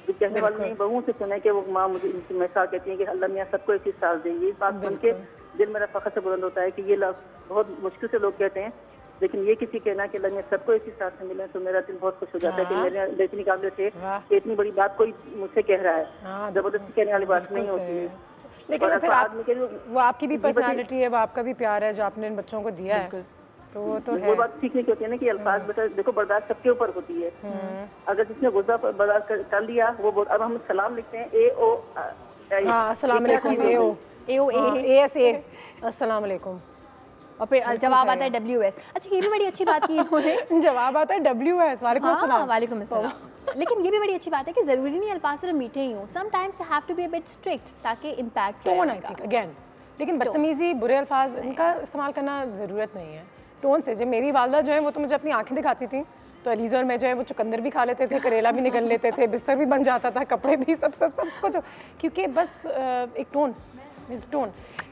जो कहने वाले नहीं, बहुओं से सुने कि वो माँ मुझे हमेशा कहती है कि अल्लाह मियाँ सबको एक ही साथ देंगे। इस बात सुन के दिल मेरा फख्र से बुलंद होता है कि ये लफ्ज़ बहुत मुश्किल से लोग कहते हैं, लेकिन ये किसी कहना कि अल्लाह मियाँ सबको एक ही साथ से मिले तो मेरा दिल बहुत खुश हो जाता है कि मेरे अंदर इतनी काबिलियत है कि इतनी बड़ी बात कोई मुझसे कह रहा है। जबरदस्ती कहने वाली बात नहीं होती है। लेकिन फिर वो आपकी भी पर्सनालिटी है, वो आपका भी प्यार है जो आपने इन बच्चों को दिया है, तो वो तो है। वो बात सीखने की होती है ना कि अल्फाज बेटा देखो, बर्दाश्त सबके ऊपर होती है। अगर जिसने गुस्सा बर्दाश्त कर लिया वो, अब हम सलाम लिखते हैं AO। हाँ, अस्सलाम वालेकुम। AO अस्सलाम वालेकुम। और फिर जवाब आता है WS। अच्छा, ये भी बड़ी अच्छी बात की इन्होंने। जवाब आता है WS, वालेकुम अस्सलाम। वालेकुम अस्सलाम। लेकिन ये भी बड़ी अच्छी बात है कि जरूरी नहीं अल्फाज सिर्फ मीठे ही हों, sometimes they have to be a bit strict ताकि इम्पैक्ट टोन, आई थिंक अगेन। लेकिन बदतमीजी, बुरे अल्फाज, इनका इस्तेमाल करना ज़रूरत नहीं है। टोन से, जब मेरी वालदा जो है वो तो मुझे अपनी आंखें दिखाती थी, तो अलीज़ा और मैं जो है वो चुकंदर भी खा लेते थे, करेला भी निकल लेते थे, बिस्तर भी बन जाता था, कपड़े भी, सब कुछ, क्योंकि बस एक टोन, इस टोन।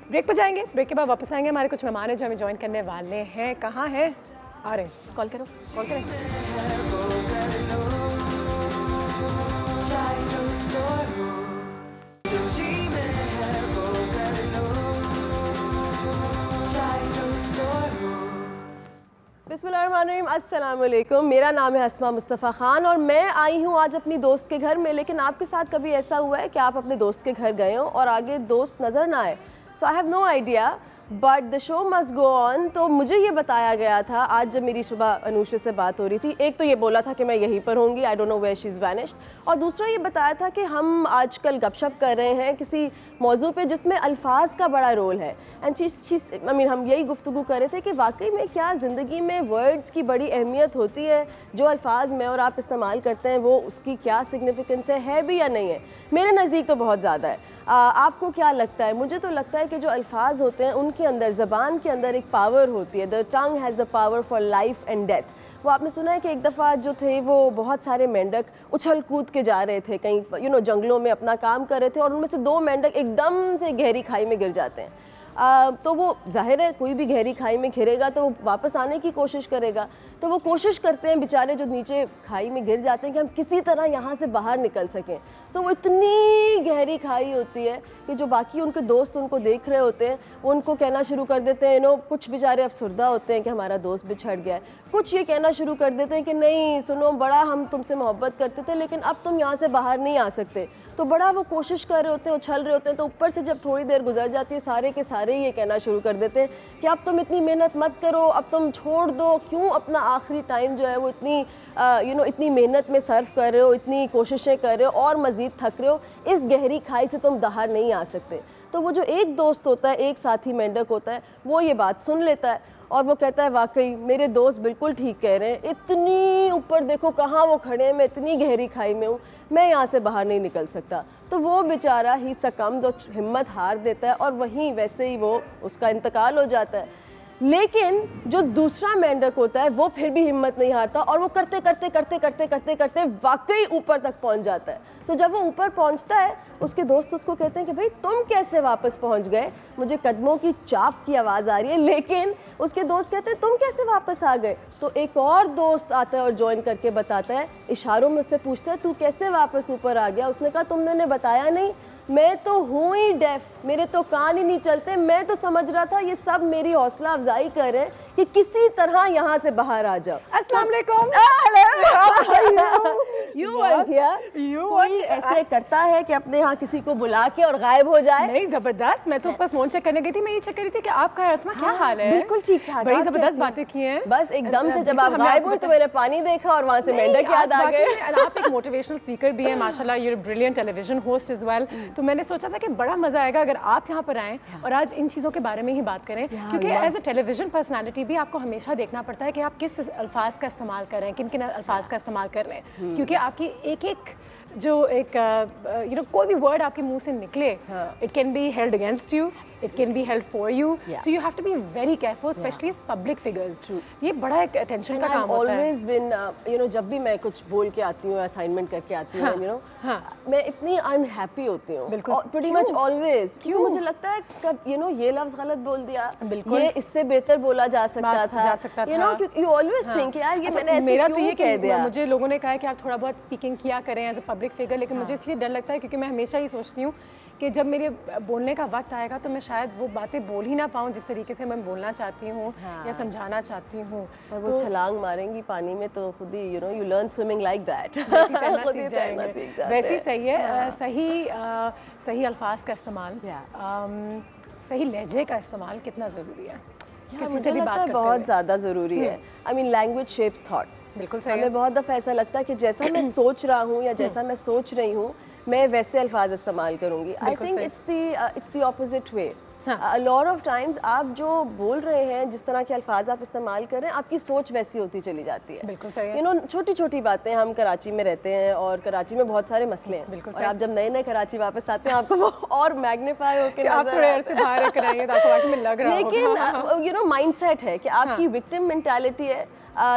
ब्रेक पर जाएंगे, ब्रेक के बाद वापस आएंगे। हमारे कुछ मेहमान हैं जो हमें ज्वाइन करने वाले हैं। कहाँ हैं? आ रहे हैं, कॉल करो, कॉल करें। बिस्मिल्लाहिर्रहमानिर्रहीम, अस्सलाम वालेकुम। मेरा नाम है अस्मा मुस्तफ़ा ख़ान और मैं आई हूँ आज अपनी दोस्त के घर में। लेकिन आपके साथ कभी ऐसा हुआ है कि आप अपने दोस्त के घर गए हो और आगे दोस्त नज़र ना आए? So I have no idea but the show must go on. तो मुझे ये बताया गया था आज जब मेरी सुबह अनुषा से बात हो रही थी, एक तो ये बोला था कि मैं यहीं पर होंगी, I don't know where she is vanished, और दूसरा ये बताया था कि हम आजकल गपशप कर रहे हैं किसी मौजू पे जिसमें अल्फाज का बड़ा रोल है। एंड आई मीन हम यही गुफ्तगू कर रहे थे कि वाकई में क्या ज़िंदगी में वर्ड्स की बड़ी अहमियत होती है, जो अल्फाज में और आप इस्तेमाल करते हैं वो उसकी क्या सिग्निफिकेंस है भी या नहीं है। मेरे नज़दीक तो बहुत ज़्यादा है। आपको क्या लगता है? मुझे तो लगता है कि जो अल्फाज होते हैं उनके अंदर, ज़बान के अंदर एक पावर होती है। The tongue has the power for life and death. वो आपने सुना है कि एक दफ़ा जो थे वो बहुत सारे मेंढक उछल कूद के जा रहे थे कहीं जंगलों में अपना काम कर रहे थे और उनमें से 2 मेंढक एकदम से गहरी खाई में गिर जाते हैं। तो वो जाहिर है कोई भी गहरी खाई में घिरेगा तो वो वापस आने की कोशिश करेगा, तो वो कोशिश करते हैं बेचारे जो नीचे खाई में गिर जाते हैं कि हम किसी तरह यहाँ से बाहर निकल सकें। तो वो इतनी गहरी खाई होती है कि जो बाकी उनके दोस्त उनको देख रहे होते हैं वो उनको कहना शुरू कर देते हैं, कुछ बेचारे अफसरदा होते हैं कि हमारा दोस्त बिछड़ गया है, कुछ ये कहना शुरू कर देते हैं कि नहीं सुनो, बड़ा हम तुमसे मोहब्बत करते थे लेकिन अब तुम यहाँ से बाहर नहीं आ सकते। तो बड़ा वो कोशिश कर रहे होते हैं, उछल रहे होते हैं, तो ऊपर से जब थोड़ी देर गुजर जाती है सारे के सारे ये कहना शुरू कर देते हैं कि अब तुम इतनी मेहनत मत करो, अब तुम छोड़ दो, क्यों अपना आखिरी टाइम जो है वो इतनी इतनी मेहनत में सर्व कर रहे हो, इतनी कोशिशें कर रहे हो और मज़ीद थक रहे हो, इस गहरी खाई से तुम बाहर नहीं आ सकते। तो वो जो एक दोस्त होता है, एक साथी मेंढक होता है, वो ये बात सुन लेता है और वो कहता है वाकई मेरे दोस्त बिल्कुल ठीक कह रहे हैं, इतनी ऊपर देखो कहाँ वो खड़े हैं, मैं इतनी गहरी खाई में हूँ, मैं यहाँ से बाहर नहीं निकल सकता। तो वो बेचारा ही सकम्स और हिम्मत हार देता है और वहीं वैसे ही वो उसका इंतकाल हो जाता है। लेकिन जो दूसरा मेंढक होता है वो फिर भी हिम्मत नहीं हारता और वो करते करते करते करते करते करते वाकई ऊपर तक पहुंच जाता है। तो जब वो ऊपर पहुंचता है उसके दोस्त उसको कहते हैं कि भाई तुम कैसे वापस पहुंच गए, मुझे कदमों की चाप की आवाज़ आ रही है। लेकिन उसके दोस्त कहते हैं तुम कैसे वापस आ गए। तो एक और दोस्त आता है और ज्वाइन करके बताता है, इशारों में उससे पूछता है तू कैसे वापस ऊपर आ गया। उसने कहा तुमने बताया नहीं, मैं तो हूँ ही डेफ, मेरे तो कान ही नहीं चलते। मैं तो समझ रहा था ये सब मेरी हौसला अफजाई कर रहे हैं कि किसी तरह यहाँ से बाहर आ जाओ। अस्सलाम वालेकुम। कोई ऐसे करता है कि अपने यहाँ किसी को बुला के और गायब हो जाए? नहीं, जबरदस्त। मैं तो ऊपर फोन चेक करने गई थी, मैं ये चेक कर रही थी कि आपका अस्मा क्या हाल है। बिल्कुल ठीक ठाक, बड़ी जबरदस्त बातें की हैं। बस एकदम से जब आप गायब हुए तो मैंने पानी देखा और वहाँ से मेंढक याद आ गए। आप एक मोटिवेशनल स्पीकर भी हैं माशाल्लाह, you are a brilliant television host as well. तो मैंने सोचा था कि बड़ा मजा आएगा अगर आप यहाँ पर आएँ और आज इन चीज़ों के बारे में ही बात करें, क्योंकि एज ए टेलीविजन पर्सनैलिटी भी आपको हमेशा देखना पड़ता है कि आप किस अल्फाज का इस्तेमाल कर रहे हैं, किन किन अल्फाज का इस्तेमाल कर रहे हैं, क्योंकि आपकी एक एक जो एक कोई भी वर्ड आपके मुंह से निकले, it can be held against you, it can be held for you, so you have to be very careful, especially as public figures. ये बड़ा एक attention का काम होता है। Always been, जब भी मैं कुछ बोल के आती हूँ, assignment करके आती हूँ, मैं इतनी unhappy होती हूँ। बिल्कुल। Pretty much always। क्यों? मुझे लगता है कब ये लफ्ज़ गलत बोल दिया, ये इससे बेहतर बोला जा सकता था। You always think यार ये मैंने ऐसे क्यों कह दिया। मुझे लोगों ने कहा है कि आप थोड़ा बहुत स्पीकिंग किया करें एज अ पब्लिक फिगर, लेकिन मुझे इसलिए डर लगता है क्योंकि मैं हमेशा ही सोचती हूँ कि जब मेरे बोलने का वक्त आएगा तो मैं शायद वो बातें बोल ही ना पाऊँ जिस तरीके से मैं बोलना चाहती हूँ या समझाना चाहती हूँ। और वो छलांग मारेंगी पानी में तो खुद ही you learn swimming like that. वैसे ही सही है। सही अल्फाज का इस्तेमाल, सही लहजे का इस्तेमाल कितना ज़रूरी है। मुझे लगता है बहुत ज़्यादा ज़रूरी है। I mean language shapes thoughts. बिल्कुल सही। हमें बहुत दफ़ा ऐसा लगता है कि जैसा मैं सोच रहा हूँ या जैसा मैं सोच रही हूँ मैं वैसे अल्फाज इस्तेमाल करूँगी। I think it's the opposite way. A lot of times आप जो बोल रहे हैं, जिस तरह के अल्फाज आप इस्तेमाल कर रहे हैं, आपकी सोच वैसी होती चली जाती है। बिल्कुल सही। छोटी छोटी बातें, हम कराची में रहते हैं और कराची में बहुत सारे मसले हैं। बिल्कुल। और आप जब नए नए कराची वापस आते हैं आपको वो और मैग्नीफाई होकर आप थोड़े से बाहर कराएंगे तो आपको वाकई में लग रहा होगा। लेकिन माइंडसेट है कि आपकी विक्टिम मेंटालिटी है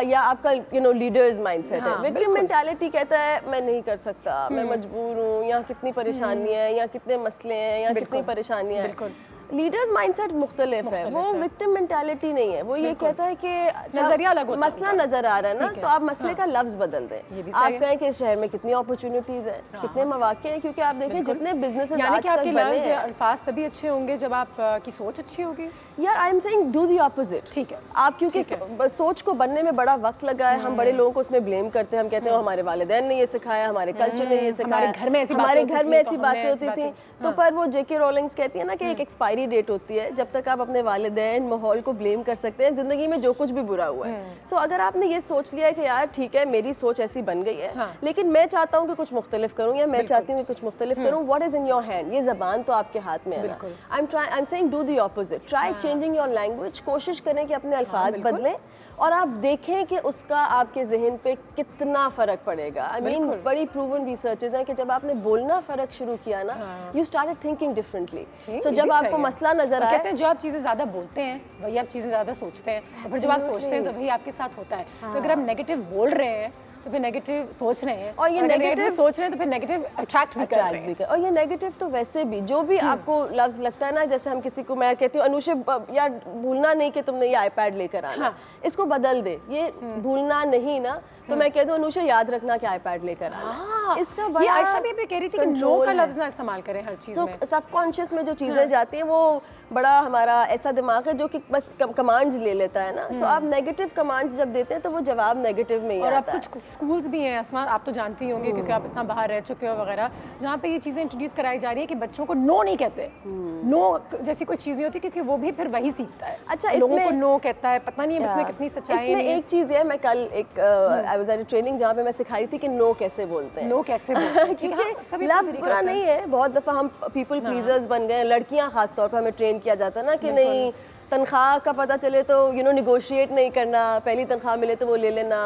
या आपका लीडर्स माइंडसेट है। विक्टिम मेंटालिटी कहता है मैं नहीं कर सकता, मैं मजबूर हूँ, यहाँ कितनी परेशानी है, यहाँ कितने मसले हैं, यहाँ कितनी परेशानियाँ हैं। लीडर्स माइंडसेट मुख्तलिफ है, वो विक्टिम मेंटालिटी नहीं है। वो ये कहता है कि नजरिया अलग होता है, मसला नजर आ रहा है ना, तो आप मसले का लफ्ज बदल दें। आप कहें कि इस शहर में कितनी अपॉर्चुनिटीज हैं, कितने मौके हैं, क्योंकि आप देखें जितने बिजनेसेस आज तक बने हैं, अल्फाज तभी अच्छे होंगे जब आपकी सोच अच्छी होगी। यार I am saying do the opposite. ठीक है। आप क्योंकि सोच को बनने में बड़ा वक्त लगा है, हम बड़े लोगों को उसमें ब्लेम करते हैं। हम कहते हैं हमारे वालिदैन ने ये सिखाया, हमारे कल्चर ने ये सिखाया, हमारे घर में ऐसी बातें होती थी। तो पर वो जेके रोलिंग्स कहती है ना कि एक एक्सपायरी डेट होती है जब तक आप अपने वालिदैन माहौल को ब्लेम कर सकते हैं ज़िंदगी में जो कुछ भी बुरा हुआ है। सो अगर आपने ये सोच लिया है कि यार ठीक है मेरी सोच ऐसी बन गई है, लेकिन मैं चाहता हूँ कि कुछ मुख्तलिफ करूँ या मैं चाहती हूँ कि कुछ मुख्तलिफ करूँ, what is in your hand. ये ज़बान तो आपके हाथ में है। I am saying do the opposite, try changing your language. कोशिश करें कि अपने अल्फाज बदलें और आप देखें कि उसका आपके जहन पे कितना फ़र्क पड़ेगा। आई मीन बड़ी प्रूवन रिसर्चेस हैं कि जब आपने बोलना फ़र्क शुरू किया ना, यू स्टार्टेड थिंकिंग डिफरेंटली। सो जब आपको मसला नजर आए, कहते हैं जो आप चीज़ें ज़्यादा बोलते हैं वही आप चीज़ें ज़्यादा सोचते हैं, और फिर जब आप सोचते हैं तो वही आपके साथ होता है। तो अगर आप नेगेटिव बोल रहे हैं तो फिर नेगेटिव सोच रहे हैं, और ये नेगेटिव सोच रहे हैं तो फिर नेगेटिव अट्रैक्ट भी कर रहे हैं। और ये नेगेटिव तो वैसे भी जो भी आपको लफ्ज लगता है ना, जैसे हम किसी को, मैं कहती हूँ अनुषे यार भूलना नहीं कि तुमने ये आईपैड लेकर आना, इसको बदल दे, ये भूलना नहीं ना, तो मैं कह दूँ अनुषे याद रखना कि आईपैड लेकर आना। इसका ये आयशा भी कह रही थी कि नो का लफ्ज ना इस्तेमाल करें हर चीज में। सबकॉन्शियस में जो चीजें जाती हैं वो बड़ा हमारा ऐसा दिमाग है जो कि बस कमांड्स ले लेता है ना। सो आप नेगेटिव कमांड्स जब देते हैं तो वो जवाब नेगेटिव में ही आता है। और अब कुछ स्कूल्स भी हैं आसमान, आप तो जानती होंगी क्योंकि आप इतना बाहर रह चुके हो वगैरह, जहाँ पे ये चीज़ें इंट्रोड्यूस कराई जा रही है कि बच्चों को नो नहीं कहते। नो जैसी कोई चीज़ नहीं होती क्योंकि वो भी फिर वही सीखता है। अच्छा, इसमें नो कहता है, पता नहीं इसमें कितनी सच्चाई है। इसमें एक चीज़ है, मैं कल एक आई वाज एट ट्रेनिंग जहाँ पे मैं सिखाई थी कि नो कैसे बोलते हैं। नो कैसे बोलते हैं क्योंकि लफ्ज़ बुरा नहीं है, बहुत दफ़ा हम पीपल प्लीजर्स बन गए। लड़कियाँ खास तौर पर हमें ट्रेन किया जाता है ना कि नहीं तनख्वाह का पता चले तो निगोशिएट नहीं करना, पहली तनख्वाह मिले तो वो ले लेना,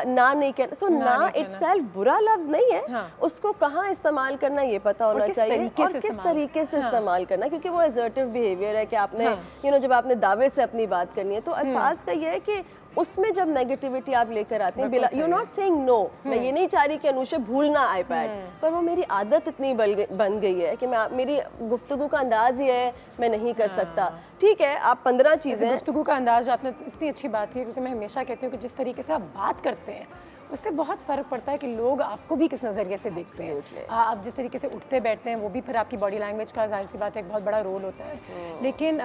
ना नहीं कहना। सो ना इटसेल्फ बुरा लफ्ज नहीं है, हाँ। उसको कहाँ इस्तेमाल करना ये पता होना चाहिए और किस तरीके से इस्तेमाल करना, क्योंकि वो असर्टिव बिहेवियर है कि आपने जब आपने दावे से अपनी बात करनी है तो अल्फाज का ये है कि उसमें जब नेगेटिविटी आप लेकर आते हैं, बिला यू नॉट सेइंग नो, मैं ये नहीं चाह रही कि अनुषा भूलना आईपैड, पर वो मेरी आदत इतनी बन गई है कि मेरी गुफ्तगू का अंदाज ही है मैं नहीं कर सकता। ठीक है, आप 15 चीज़ें गुफ्तगू का अंदाज, आपने इतनी अच्छी बात की, क्योंकि मैं हमेशा कहती हूँ कि जिस तरीके से आप बात करते हैं उससे बहुत फ़र्क पड़ता है कि लोग आपको भी किस नज़रिए से देखते हैं। आप जिस तरीके से उठते बैठते हैं वो भी फिर आपकी बॉडी लैंग्वेज का जाहिर सी बात है एक बहुत बड़ा रोल होता है। लेकिन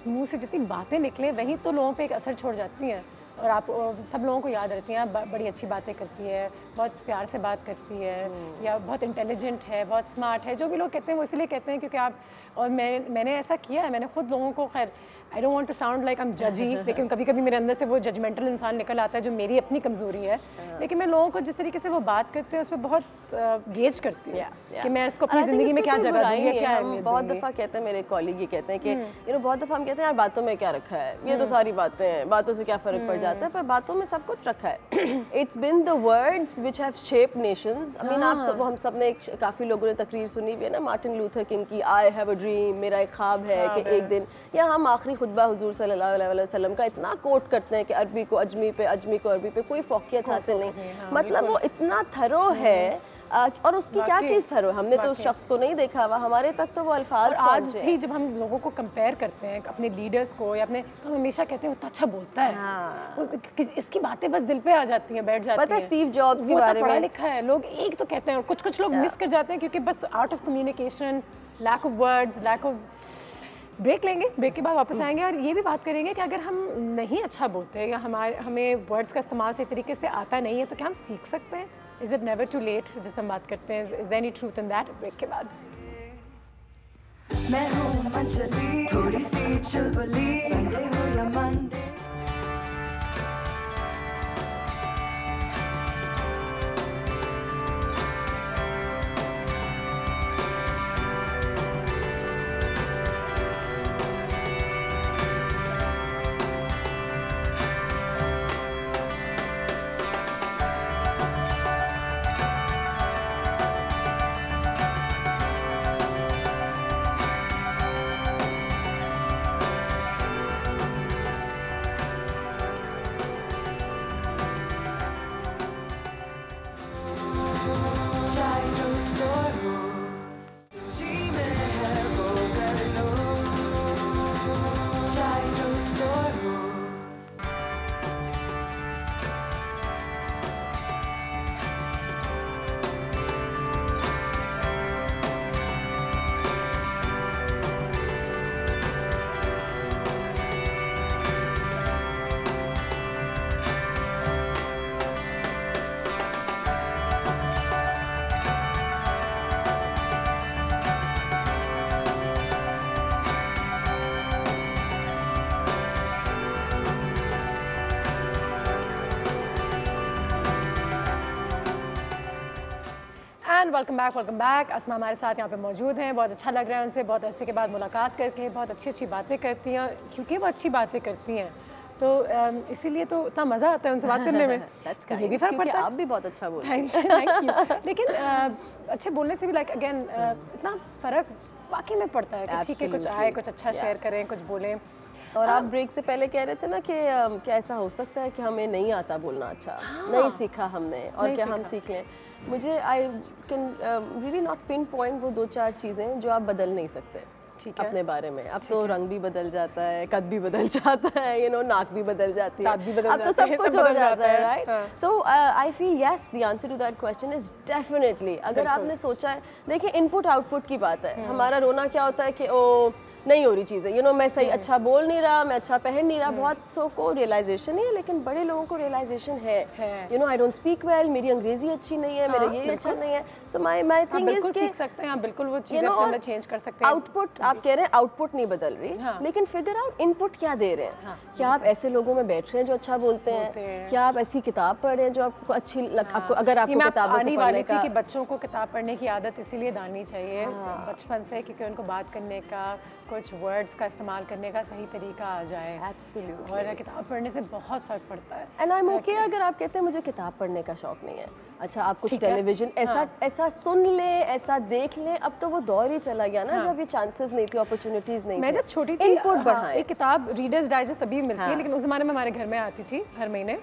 मुंह से जितनी बातें निकले वही तो लोगों पे एक असर छोड़ जाती हैं और आप सब लोगों को याद रहती हैं। आप बड़ी अच्छी बातें करती है, बहुत प्यार से बात करती है, या बहुत इंटेलिजेंट है, बहुत स्मार्ट है, जो भी लोग कहते हैं वो इसलिए कहते हैं क्योंकि आप, और मैंने ऐसा किया है, मैंने खुद लोगों को, खैर I don't want to sound like I am जजी, लेकिन कभी कभी मेरे अंदर से वो जजमेंटल इंसान निकल आता है जो मेरी अपनी कमज़ोरी है, लेकिन मैं लोगों को जिस तरीके से वो बात करते हैं उसमें बहुत गेज करती हूँ कि मैं इसको अपनी ज़िंदगी में क्या जगह दूँगी, क्या है। बहुत दफ़ा कहते हैं मेरे कॉलीग ये कहते हैं कि बहुत दफ़ा हम कहते हैं यार बातों में क्या रखा है, ये तो सारी बातें हैं, बातों से क्या फ़र्क पड़ जाता है, पर बातों में सब कुछ रखा है। It's been the words which have shaped Nations. I mean हम सब ने काफ़ी लोगों ने तकरीर सुनी हुई है ना मार्टिन लूथर किंग की, आई हैव अ ड्रीम, मेरा एक ख्वाब है कि एक दिन, या हम आखिरी खुतबा हुजूर सल्लल्लाहु अलैहि वसल्लम का इतना कोट करते हैं कि अरबी को अजमी पे, अजमी को अरबी पे, कोई फौकियत हासिल नहीं, मतलब वो इतना थरो है। और उसकी क्या चीज़ थरो, हमने तो उस शख्स को नहीं देखा हुआ, हमारे तक तो वो अल्फाज आज भी जब हम लोगों को कंपेयर करते हैं अपने लीडर्स को या अपने, तो हम हमेशा कहते हैं वो तो अच्छा बोलता है, हाँ। इसकी बातें बस दिल पे आ जाती हैं, बैठ जाती हैं। पता है स्टीव जॉब्स के बारे में पढ़ा लिखा है, लोग एक तो कहते हैं और कुछ लोग मिस कर जाते हैं क्योंकि बस out of communication, lack of words, lack of. Break लेंगे, ब्रेक के बाद वापस आएंगे और ये भी बात करेंगे कि अगर हम नहीं अच्छा बोलते या हमें वर्ड्स का इस्तेमाल सही तरीके से आता नहीं है तो क्या हम सीख सकते हैं? Is it never too late, जिस हम बात करते हैं, is there any truth in that? Break के बाद। मैं हूँ मंजली, थोड़ी सी चुलबुली, संडे हो या मंडे। Welcome back. अस्मा हमारे साथ यहाँ पे मौजूद हैं, बहुत अच्छा लग रहा है उनसे बहुत अरसे के बाद मुलाकात करके, बहुत अच्छी बातें करती हैं, क्योंकि वो अच्छी बातें करती हैं तो इसीलिए तो इतना मज़ा आता है उनसे बात करने में। ये भी फ़र्क पड़ता है, आप भी बहुत अच्छा बोलते हैं। Thank you. लेकिन अच्छे बोलने से भी लाइक अगेन इतना फ़र्क वाकई में पड़ता है कि ठीक है कुछ आए, कुछ अच्छा शेयर करें, कुछ बोलें। और आप ब्रेक से पहले कह रहे थे ना कि क्या ऐसा हो सकता है कि हमें नहीं आता बोलना अच्छा, नहीं सीखा हमने, और क्या हम सीख लें? मुझे I can really not pin point वो 2-4 चीज़ें जो आप बदल नहीं सकते अपने बारे में। अब तो रंग भी बदल जाता है, कद भी बदल जाता है, नाक भी बदल जाती है, अब तो सब कुछ हो जाता है, right? So I feel yes the answer to that question is definitely, अगर आपने सोचा है, देखिए इनपुट आउटपुट की बात है। हमारा रोना क्या होता है कि ओ नहीं हो रही चीज़ें, मैं सही अच्छा बोल नहीं रहा, मैं अच्छा पहन नहीं रहा, बहुत सो को रियलाइजेशन नहीं है, लेकिन बड़े लोगों को रियलाइजेशन है। आई डोंट स्पीक वेल, मेरी अंग्रेजी अच्छी नहीं है, मेरा ये अच्छा नहीं है, सो माय थिंग इज कि सीख सकते हैं आप, बिल्कुल वो चीज़ें अपने अंदर चेंज कर सकते हैं। आउटपुट आप कह रहे हैं आउटपुट नहीं बदल रही, लेकिन फिगर आउट इनपुट क्या दे रहे हैं। क्या आप ऐसे लोगों में बैठ रहे हैं जो अच्छा बोलते हैं? क्या आप ऐसी किताब पढ़ रहे हैं जो आपको अच्छी आपको, अगर आपको किताबों से पढ़ने का, कि बच्चों को किताब पढ़ने की आदत इसीलिए डालनी चाहिए बचपन से, क्योंकि उनको बात करने का कुछ वर्ड्स का इस्तेमाल करने का सही तरीका आ जाए। एब्सोल्युटली। और किताब पढ़ने से बहुत फ़र्क पड़ता है। एंड आई एम ओके अगर आप कहते हैं मुझे किताब पढ़ने का शौक नहीं है, अच्छा आप कुछ ठीक है। टेलीविजन ऐसा सुन ले, ऐसा देख ले। अब तो वो दौर ही चला गया ना जब ये चांसेस नहीं थी, अपॉर्चुनिटीज नहीं थी। मैं जब छोटी थी इनपुट बढ़ाएं। एक किताब रीडर्स डाइजेस्ट तभी मिलती है, लेकिन उस ज़माने में हमारे घर में आती थी हर महीने,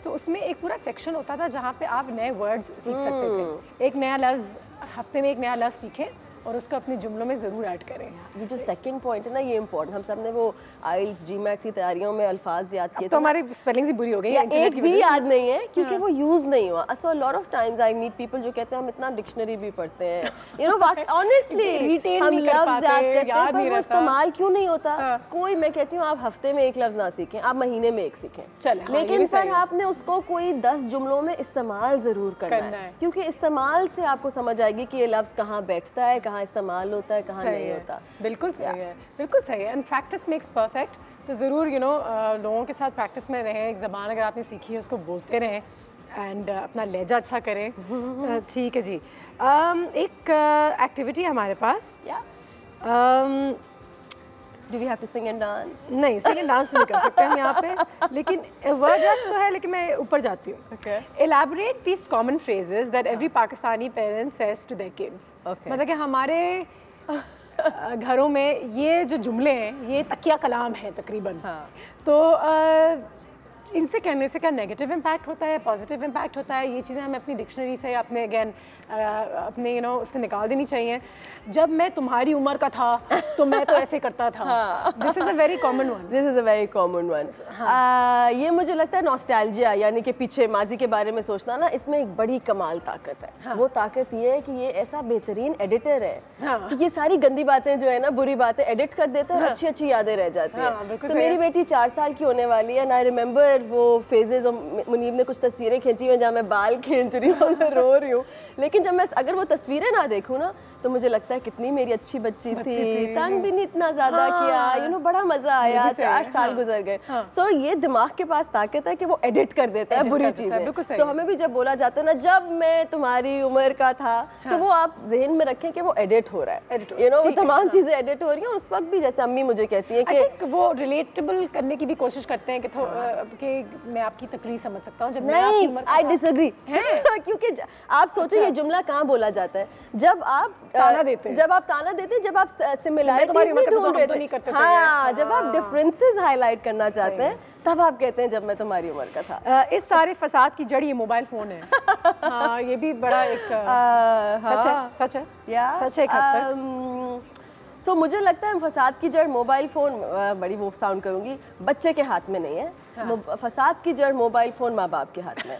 तो उसमें एक पूरा सेक्शन होता था जहाँ पे आप नए वर्ड्स सीख सकते थे। एक नया लफ्ज़, हफ्ते में एक नया लफ्ज़ सीखें और उसको अपने जुमलों में ज़रूर ऐड करें। ये जो सेकंड पॉइंट है ना, ये इम्पोर्टेंट। हम सब ने वो आइल्स जीमैट की तैयारियों में अल्फाज याद किए, तो हमारी स्पेलिंग भी बुरी हो गई है, एक भी याद नहीं है क्योंकि वो यूज नहीं हुआ। So lot of times I meet people जो कहते हैं हम इतना डिक्शनरी भी पढ़ते हैं, यू नो, ऑनेस्टली हम लफ्ज याद करते हैं पर वो इस्तेमाल क्यों नहीं होता। कोई, मैं कहती हूँ आप हफ्ते में एक लफ्ज ना सीखें, आप महीने में एक सीखें, लेकिन फिर आपने उसको कोई 10 जुमलों में इस्तेमाल जरूर करना है, क्योंकि इस्तेमाल से आपको समझ आएगी कि ये लफ्ज कहाँ बैठता है, कहाँ इस्तेमाल होता है, कहाँ नहीं होता। बिल्कुल सही है, बिल्कुल सही है। And practice makes perfect. तो ज़रूर लोगों के साथ प्रैक्टिस में रहें। एक ज़बान अगर आपने सीखी है उसको बोलते रहें एंड अपना लहजा अच्छा करें। ठीक है जी। एक एक्टिविटी है हमारे पास। Do we have to sing and dance? नहीं, सिंग एंड डांस नहीं कर सकते हम यहाँ पे, लेकिन वर्ड रश तो है, लेकिन मैं ऊपर जाती हूँ। Okay. Elaborate these common phrases that every Pakistani parent says to their kids. Okay. मतलब कि हमारे घरों में ये जो जुमले हैं ये तकिया कलाम है तकरीबन। तो इनसे कहने से क्या नेगेटिव इम्पैक्ट होता है, पॉजिटिव इम्पैक्ट होता है, ये चीज़ें हमें अपनी डिक्शनरी से अपने अपने उससे निकाल देनी चाहिए। जब मैं तुम्हारी उम्र का था तो मैं तो ऐसे करता था। This is a very common one. This is a very common one. ये मुझे लगता है नॉस्टैल्जिया, यानी कि पीछे माजी के बारे में सोचना ना, इसमें एक बड़ी कमाल ताकत है। वो ताकत ये है कि ये ऐसा बेहतरीन एडिटर है कि ये सारी गंदी बातें जो है ना, बुरी बातें एडिट कर देते हैं, अच्छी अच्छी यादें रह जाती हैं। तो मेरी बेटी 4 साल की होने वाली है, एंड आई रिमेंबर वो फेजेस, मुनीब ने कुछ तस्वीरें खींची हुई जहाँ मैं बाल खींच रही हूँ, मैं रो रही हूँ, लेकिन जब मैं अगर वो तस्वीरें ना देखूँ ना तो मुझे लगता है कितनी मेरी अच्छी बच्ची थी, तंग भी नहीं इतना ज़्यादा किया, बड़ा मज़ा आया, 4 साल गुजर गए। सो ये दिमाग के पास ताकत है कि वो एडिट कर देता है बुरी चीज़ें। तो हमें भी जब बोला जाता है ना, जब मैं तुम्हारी उम्र का था, तो वो आप जहन में रखें कि वो एडिट हो रहा है, वो तमाम चीज़ें एडिट हो रही हैं। उस वक्त भी जैसे अम्मी मुझे कहती है कि वो रिलेटेबल करने की भी कोशिश करते हैं कि मैं आपकी तकलीफ समझ सकता हूँ। जब नहीं, आई डिसएग्री क्योंकि आप सोचो ये जुमला कहाँ बोला जाता है, जब आप ताना देते हैं, जब आप सिमिलैरिटीज नहीं ढूंढ रहे थे, हाँ, जब आप डिफरेंसेस हाईलाइट करना चाहते हैं, तब आप कहते हैं जब मैं तुम्हारी उम्र का था। इस सारे फसाद की जड़ ये मोबाइल फोन है। हाँ, ये भी बड़ा एक सच है सच है एक हद तक। सो मुझे लगता है फसाद की जड़ मोबाइल फ़ोन, बड़ी वो साउंड करूँगी, बच्चे के हाथ में नहीं है। फसाद की जड़ मोबाइल फ़ोन माँ बाप के हाथ में।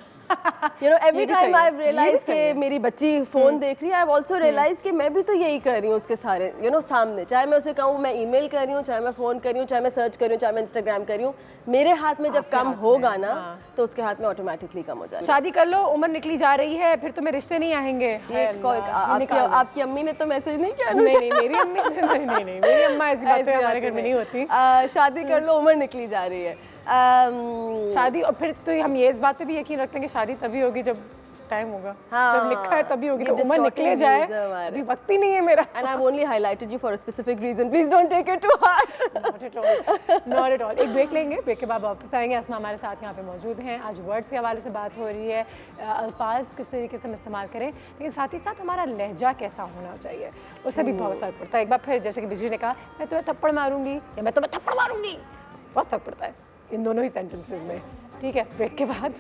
एवरी टाइम आई रियलाइज कि मेरी बच्ची फ़ोन देख रही है, आई ऑल्सो रियलाइज कि मैं भी तो यही कर रही हूँ उसके सारे सामने। चाहे मैं उसे कहूँ मैं ईमेल कर रही हूँ, चाहे मैं फ़ोन कर रही हूँ, चाहे मैं सर्च कर रही हूँ, चाहे मैं इंस्टाग्राम कर रही हूँ, मेरे हाथ में जब कम होगा ना तो उसके हाथ में ऑटोमेटिकली कम हो जाएगा। शादी कर लो, उम्र निकली जा रही है, फिर तुम्हें रिश्ते नहीं आएंगे। आपकी अम्मी ने तो मैसेज नहीं किया? नहीं, मेरी अम्मी नहीं, मेरी अम्मा ऐसी बातें हमारे घर में नहीं होती। शादी कर लो, उम्र निकली जा रही है। शादी, और फिर तो हम ये इस बात पे भी यकीन रखते हैं कि शादी तभी होगी जब टाइम होगा, जब लिखा है तभी होगी। तो उम्र निकले जाए, अभी वक्त ही नहीं है मेरा। And I've only highlighted you for a specific reason. Please don't take it too hard. Not at all. एक ब्रेक लेंगे, ब्रेक के बाद वापस आएंगे। अस्मा हमारे साथ यहाँ पे मौजूद हैं। आज वर्ड्स के हवाले से बात हो रही है, अल्फाज किस तरीके से हम इस्तेमाल करें, लेकिन साथ ही साथ हमारा लहजा कैसा होना चाहिए, उससे भी बहुत फ़र्क पड़ता है। एक बार फिर जैसे कि बिजली ने कहा, मैं तुम्हें थप्पड़ मारूंगी या मैं तुम्हें थप्पड़ मारूंगी, बहुत फ़र्क पड़ता है इन दोनों ही सेंटेंसेस में। ठीक है, ब्रेक के बाद।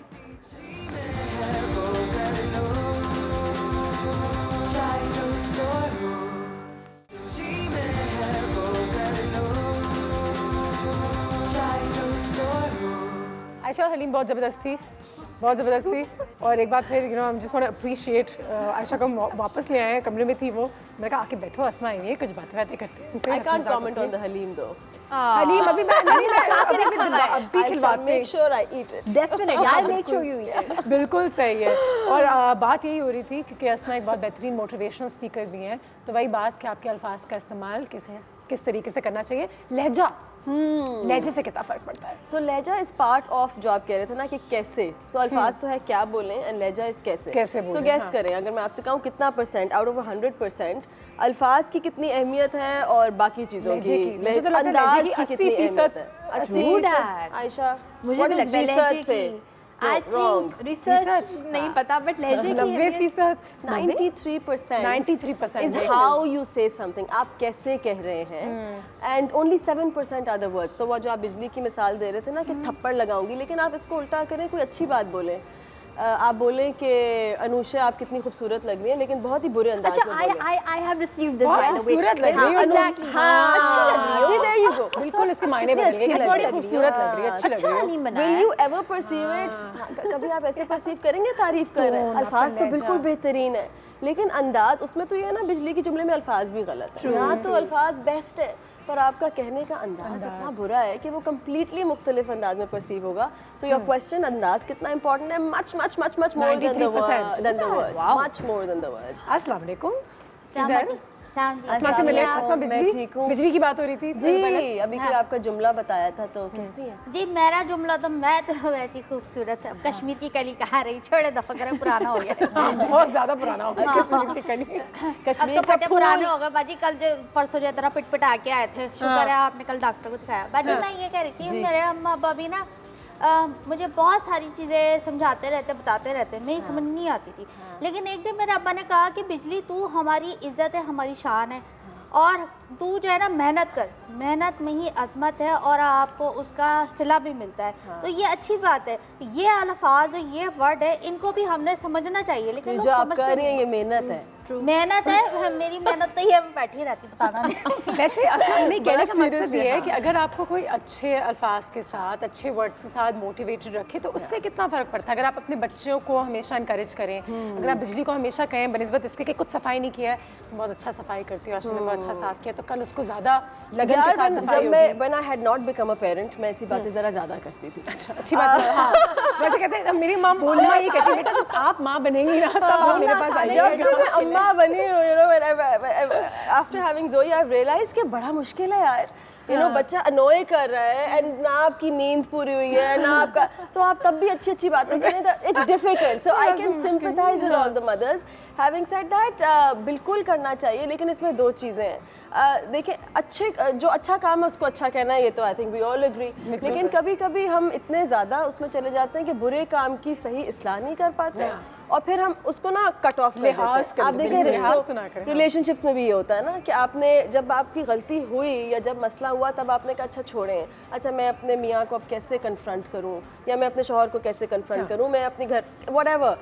आयशा हलीम बहुत ज़बरदस्त थी, बहुत ज़बरदस्त थी। और एक बार फिर हम just want to appreciate Ayesha को वापस ले आए, कमरे में थी वो। मैंने कहा आके बैठो, अस्मा आई है, कुछ बातें करते हैं। I can't comment on the haleem though. Haleem अभी खिलवाते, make sure I eat it. Definitely, I'll make sure you eat it. बिल्कुल सही है। और बात यही हो रही थी क्योंकि अस्मा एक बहुत बेहतरीन मोटिवेशनल स्पीकर भी हैं, तो वही बात कि आपके अल्फाज का इस्तेमाल किस तरीके से करना चाहिए, लहजा, लहजे से कितना फ़र्क पड़ता है। सो लहजा इज पार्ट ऑफ, जो आप कह रहे थे ना कि कैसे, तो अल्फाज तो है क्या बोलें, एंड लहजा इज कैसे बोलें। सो गैस करें, अगर मैं आपसे कहूँ कितना परसेंट आउट ऑफ 100% अल्फाज की कितनी अहमियत है और बाकी चीज़ों की, मुझे तो लगता है अंदाज लहजे की की कितनी 80% अहमियत है। आयशा, मुझे भी लगता है लहजे की। I think research नहीं पता, but लहजे की 90%, 93% is how you say something, आप कैसे कह रहे हैं, and only 7% are the words। तो वो जो आप बिजली की मिसाल दे रहे थे ना कि थप्पड़ लगाऊंगी, लेकिन आप इसको उल्टा करें, कोई अच्छी बात बोलें, आप बोलें कि अनुषा आप कितनी खूबसूरत लग रही हैं, लेकिन बहुत ही बुरे अंदाज में बोलें। I have received this by the way। खूबसूरत लग रही हो, exactly, अच्छी लग रही हो। There you go। बिल्कुल इसके मायने बदल गए, बड़ी खूबसूरत लग रही है, अच्छी लग रही है। Will you ever perceive it? कभी आप ऐसे परसीव करेंगे तारीफ कर रहे हैं? अल्फाज तो बिल्कुल बेहतरीन है, लेकिन अंदाज उसमें तो ये है ना, बिजली के जुमले में अल्फाज भी गलत है। यहाँ तो अल्फाज बेस्ट है, पर आपका कहने का अंदाज इतना बुरा है कि वो कम्प्लीटली मुख्तलिफ अंदाज में परसीव होगा। सो योर क्वेश्चन, अंदाज कितना इंपॉर्टेंट है, much much much much more than the words, much more than the words. अस्सलाम वालेकुम। अस्मा से मिले। अस्मा, बिजली की बात हो रही थी जी, अभी कोई आपका जुमला बताया था, तो कैसी है जी? मेरा जुमला तो, मैं तो वैसी खूबसूरत है, कश्मीर की कली कहा रही, छोड़े दफा करें, पुराना हो गया। बहुत ज्यादा पुराना हो गया कश्मीर की कली। अब तो फटे पुराने हो गए बाजी। कल जो परसों जो तरह पिट पिटा के आए थे, शुक्र है आपने कल डॉक्टर को दिखाया। बाजी मैं ये कह रही थी, मेरे अम्मा अब्बा भी ना मुझे बहुत सारी चीज़ें समझाते रहते, बताते रहते, मेरी समझ नहीं आती थी। लेकिन एक दिन मेरे अब्बा ने कहा कि बिजली तू हमारी इज्जत है, हमारी शान है, और तू जो है ना मेहनत कर, मेहनत में ही अजमत है और आपको उसका सिला भी मिलता है। तो ये अच्छी बात है। ये अल्फाज, ये वर्ड है, इनको भी हमने समझना चाहिए। लेकिन जो आप कर रही हैं ये मेहनत है, मेहनत है, मेरी मेहनत तो ये मैं बैठी रहती, बताना नहीं। वैसे असल में कहने का मकसद ये है कि अगर आपको कोई अच्छे अल्फाज के साथ, अच्छे वर्ड्स के साथ मोटिवेटेड रखे, तो उससे कितना फ़र्क पड़ता है। अगर आप अपने बच्चों को हमेशा इनकरेज करें, अगर आप बिजली को हमेशा कहें बनिस्बत इसके कि कुछ सफाई नहीं किया है, तो बहुत अच्छा सफाई करती है, आज ने बहुत अच्छा साफ किया, तो कल उसको ज़्यादा लगन के साथ सफाई होगी। When I had not become a parent, मैं ऐसी बातें ज़रा ज़्यादा करती थी। अच्छा, अच्छी बात है। हाँ, वैसे कहते हैं मेरी माँ ये कहती है, बेटा जब आप माँ बनेंगी ना तब वो मेरे पास आएगी। जब मैं अम्मा बनी हूँ, you know, after having Zoe, I've realized कि बड़ा मुश्किल है यार। You know, बच्चा अनोय कर रहा है एंड ना आपकी नींद पूरी हुई है ना आपका, तो आप तब भी अच्छी अच्छी बातें करें। It's difficult, so I can sympathise with all the mothers. Having said that, बिल्कुल करना चाहिए, लेकिन इसमें दो चीज़ें हैं। देखिए, अच्छे जो अच्छा काम है उसको अच्छा कहना है, ये तो I think we all agree. लेकिन कभी कभी हम इतने ज़्यादा उसमें चले जाते हैं कि बुरे काम की सही इस्लाह नहीं कर पाते हैं, और फिर हम उसको ना कट ऑफ ले देते हैं। आप देखें रिलेशनशिप्स में भी ये होता है ना कि आपने, जब आपकी गलती हुई या जब मसला हुआ, तब आपने कहा अच्छा छोड़ें, अच्छा मैं अपने मियाँ को अब कैसे कन्फ्रंट करूँ, या मैं अपने शौहर को कैसे कन्फ्रंट करूँ, मैं अपने घर व्हाटएवर,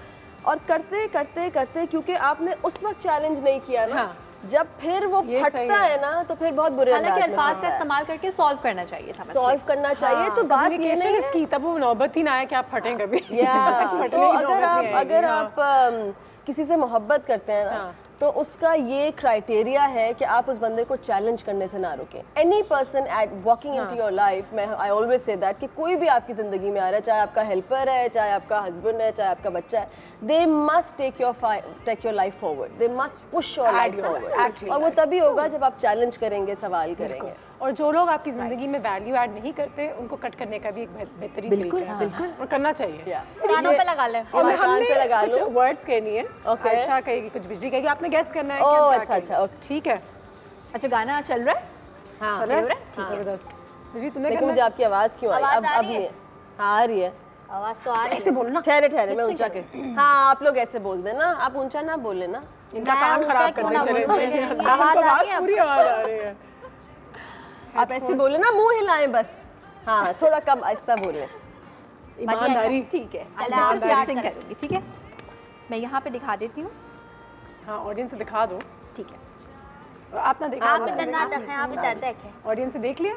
और करते करते करते क्योंकि आपने उस वक्त चैलेंज नहीं किया ना, जब फिर वो फटता है ना, तो फिर बहुत बुरे हालांकि अल्फाज का इस्तेमाल करके सॉल्व करना चाहिए था, सॉल्व करना चाहिए। तो बात ये नहीं है इसकी, तब वो नौबत ही ना आए कि आप फटें कभी। तो अगर आप किसी से मोहब्बत करते हैं ना, तो उसका ये क्राइटेरिया है कि आप उस बंदे को चैलेंज करने से ना रुकें। Any person at walking into your life, मैं आई ऑलवेज से दैट कि कोई भी आपकी ज़िंदगी में आ रहा है, चाहे आपका हेल्पर है, चाहे आपका हस्बैंड है, चाहे आपका बच्चा है, they must take your life forward, they must push your life forward. और वो तभी होगा जब आप चैलेंज करेंगे, सवाल करेंगे। और जो लोग आपकी ज़िंदगी में वैल्यू ऐड नहीं करते, उनको कट करने का भी एक बेहतरीन तरीका है। बिल्कुल, और करना चाहिए। कानों पे लगा ले, कान पे लगा लो। कुछ वर्ड्स कहनी है, आयशा कहेगी, कुछ बिजली कहेगी, आपने गेस करना है। अच्छा अच्छा, ठीक है। अच्छा, गाना चल रहा है? हाँ, चल रहा है, ठीक है। जबरदस्त। बिजली तूने लेकिन मुझे आपकी आवाज़ क्यों आई? अब नहीं, हाँ आ रही है आवाज़ तो आ रही है। ऐसे बोलो ना, ठहरे ठहरे, मैं ऊंचा कर। हाँ, आप लोग ऐसे बोल देना, आप ऊंचा ना बोले ना, इनका कान खराब करने चले। आवाज़ आ रही है, पूरी आवाज़ आ रही है। आप ऐसे बोले ना, मुंह हिलाएं बस। हाँ, थोड़ा कम आहिस्ता बोले। ईमानदारी। ठीक है, आप स्टार्ट करूंगी। ठीक है, मैं यहाँ पे दिखा देती हूँ। हाँ, ऑडियंस से दिखा दो। ठीक है, आप ना देखा, आप इधर ना देखें, आप इधर देखें। ऑडियंस से देख लिया?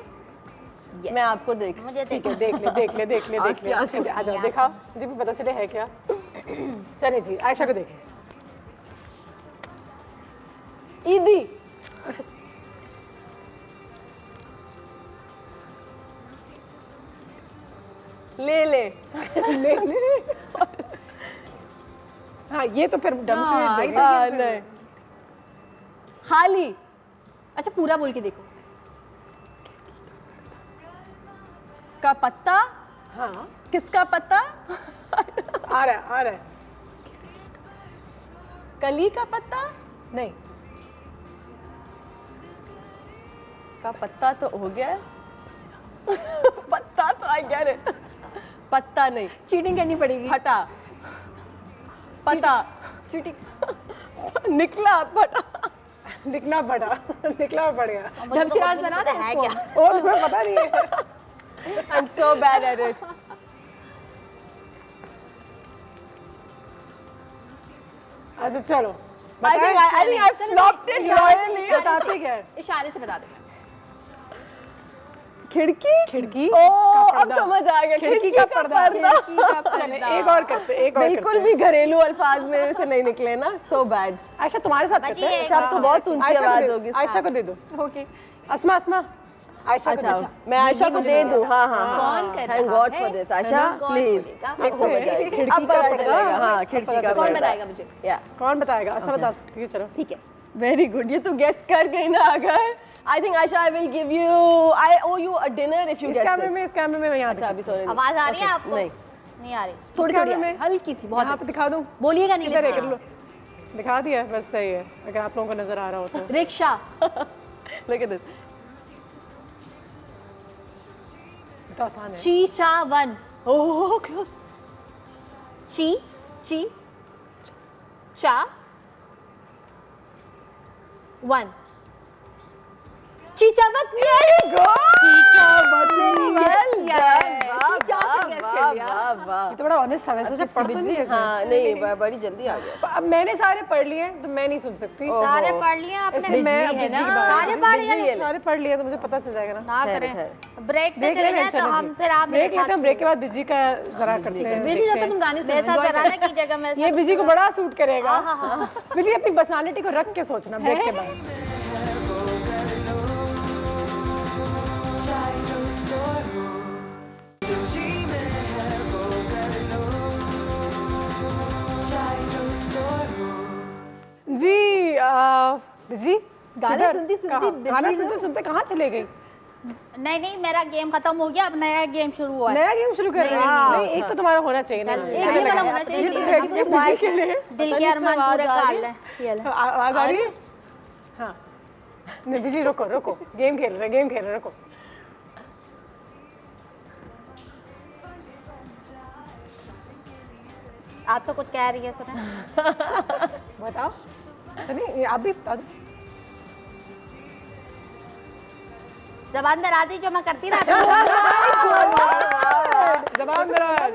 मैं आपको देख, मुझे ठीक है, देख ले। आ जाओ, दिखा, मुझे भी पता चले है क्या। चले जी, आयशा को देखें। ईदी। ले। हाँ, ये तो फिर डम नहीं। खाली। अच्छा पूरा बोल के देखो। का पत्ता। हाँ, किसका पत्ता? आ रहा है। कली का पत्ता? नहीं, का पत्ता तो हो गया है। पत्ता तो आई गेट इट। पत्ता नहीं, चीटिंग करनी पड़ेगी। फटा, पता, चीटिंग निकला फटा, निकला पड़ा, निकला पड़ गया। ढमशिराज बना दे है उसको। क्या? और तुम्हें पता नहीं है। I am so bad at it. अच्छा चलो, I think I flopped it royally. बताते क्या है? इशारे से बता देना। खिड़की, खिड़की ओह अब समझ आ गया, खिड़की का पर्दा। खिड़की का चले पर्दा। एक और करते, एक और बिल्कुल भी घरेलू अल्फाज में से नहीं निकले ना, सो बैड। आयशा तुम्हारे साथ करते हैं। बचिए, अब तो बहुत ऊंची आयशा को आवाज दे- होगी। आयशा को दे दो। ओके। अस्मा, अस्मा, आयशा को अच्छा, दे। मैं आयशा को दे दूं। हाँ हाँ, कौन कर थैंक रहा गॉड है? For this. आयशा कौन प्लीज, बोलेगा? अब समझ आएगी। खिड़की अब का पता पर्दा। चलेगा। हाँ, खिड़की का कौन पर्दा। बताएगा मुझे? या कौन बताएगा? अच्छा बता सकती है, चलो। ठीक है। वेरी गुड, ये तो गेस कर गई ना अगर। I think Ayesha I will give you, I owe you a dinner if you is guess कैमरे में, दिस। इस कैमरे में मैं यहाँ अच्छा अभी सॉरी। आवाज आ रही है आपको? नहीं, नहीं आ रही। थोड़ी कैमरे थोड़ी में? हल्की सी, यहाँ बहुत पे दिखा दूँ? बोलिएगा नहीं इधर लिख कर लो, दिखा दिया बस, सही है अगर आप लोगों को नजर आ रहा हो तो। रिक्शा। Look at this. तो आसान है। चीचावन। ओह क्लोज। ची ची चा वन। चीचावत। Very good. ये तो बड़ा ऑनेस्ट था, वैसे पढ़ तो नहीं है। हाँ नहीं, बड़ी जल्दी आ गया। अब मैंने सारे पढ़ लिए हैं तो मैं नहीं सुन सकती। सारे पढ़ लिए आपने? इसलिए मैं अब बिजली है बिजली की ना? बात सारे पढ़ लिए? सारे पढ़ लिए तो मुझे पता चल जाएगा ना। ना खैर, करें, खैर। ब्रेक पे ब्रेक चले ले जाए तो चलो हम जी। फिर आप मेरे ब्रेक लेते साथ हैं, ब्रेक के बाद बिजली का जरा करते हैं। बिजली जब तक तुम गाने मेरे साथ जरा ना कीजिएगा। मेरे ये साथ बिजली को बड़ा सूट करेगा। हाँ। बिजली अपनी पर्सनालिटी को रख के सोचना ब्रेक के बाद। जी बिजली गाने किधर? सुनती सुनती कहाँ? बिजली गाना ना? सुनते सुनते कहाँ चले गई? नहीं, मेरा गेम खत्म हो गया, अब नया गेम शुरू हुआ है। नया गेम शुरू कर रहे हैं? नहीं, एक तो तुम्हारा होना चाहिए ना। एक गेम वाला होना चाहिए। ये तो दिल एक गेम बिजली के लिए। दिल के अरमान पूरे कर ले। ये ले। आवाज आ रही है? हाँ नहीं, बिजली रुको रुको, गेम खेल रहे हैं, गेम खेल रहे हैं, रुको। आपसे कुछ कह रही है, सुने। बताओ। चलिए आप भी बता दो। जबान दराजी जो मैं करती रहती हूँ। जबान दराज,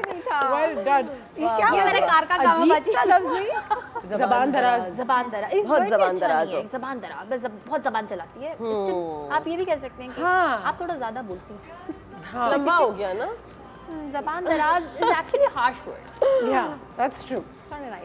वेल डन। ये मेरे कार का काम है बाजी। लफ्ज नहीं, जबान दराज। जबान दराज। बहुत जबान दराज हो। जबान दराज, बस बहुत जबान चलाती है। इससे आप ये भी कह सकते हैं कि हाँ। आप थोड़ा ज्यादा बोलती हैं। हाँ लंबा हो गया ना। जबान दराज इज एक्चुअली हार्श वर्ड। या दैट्स ट्रू।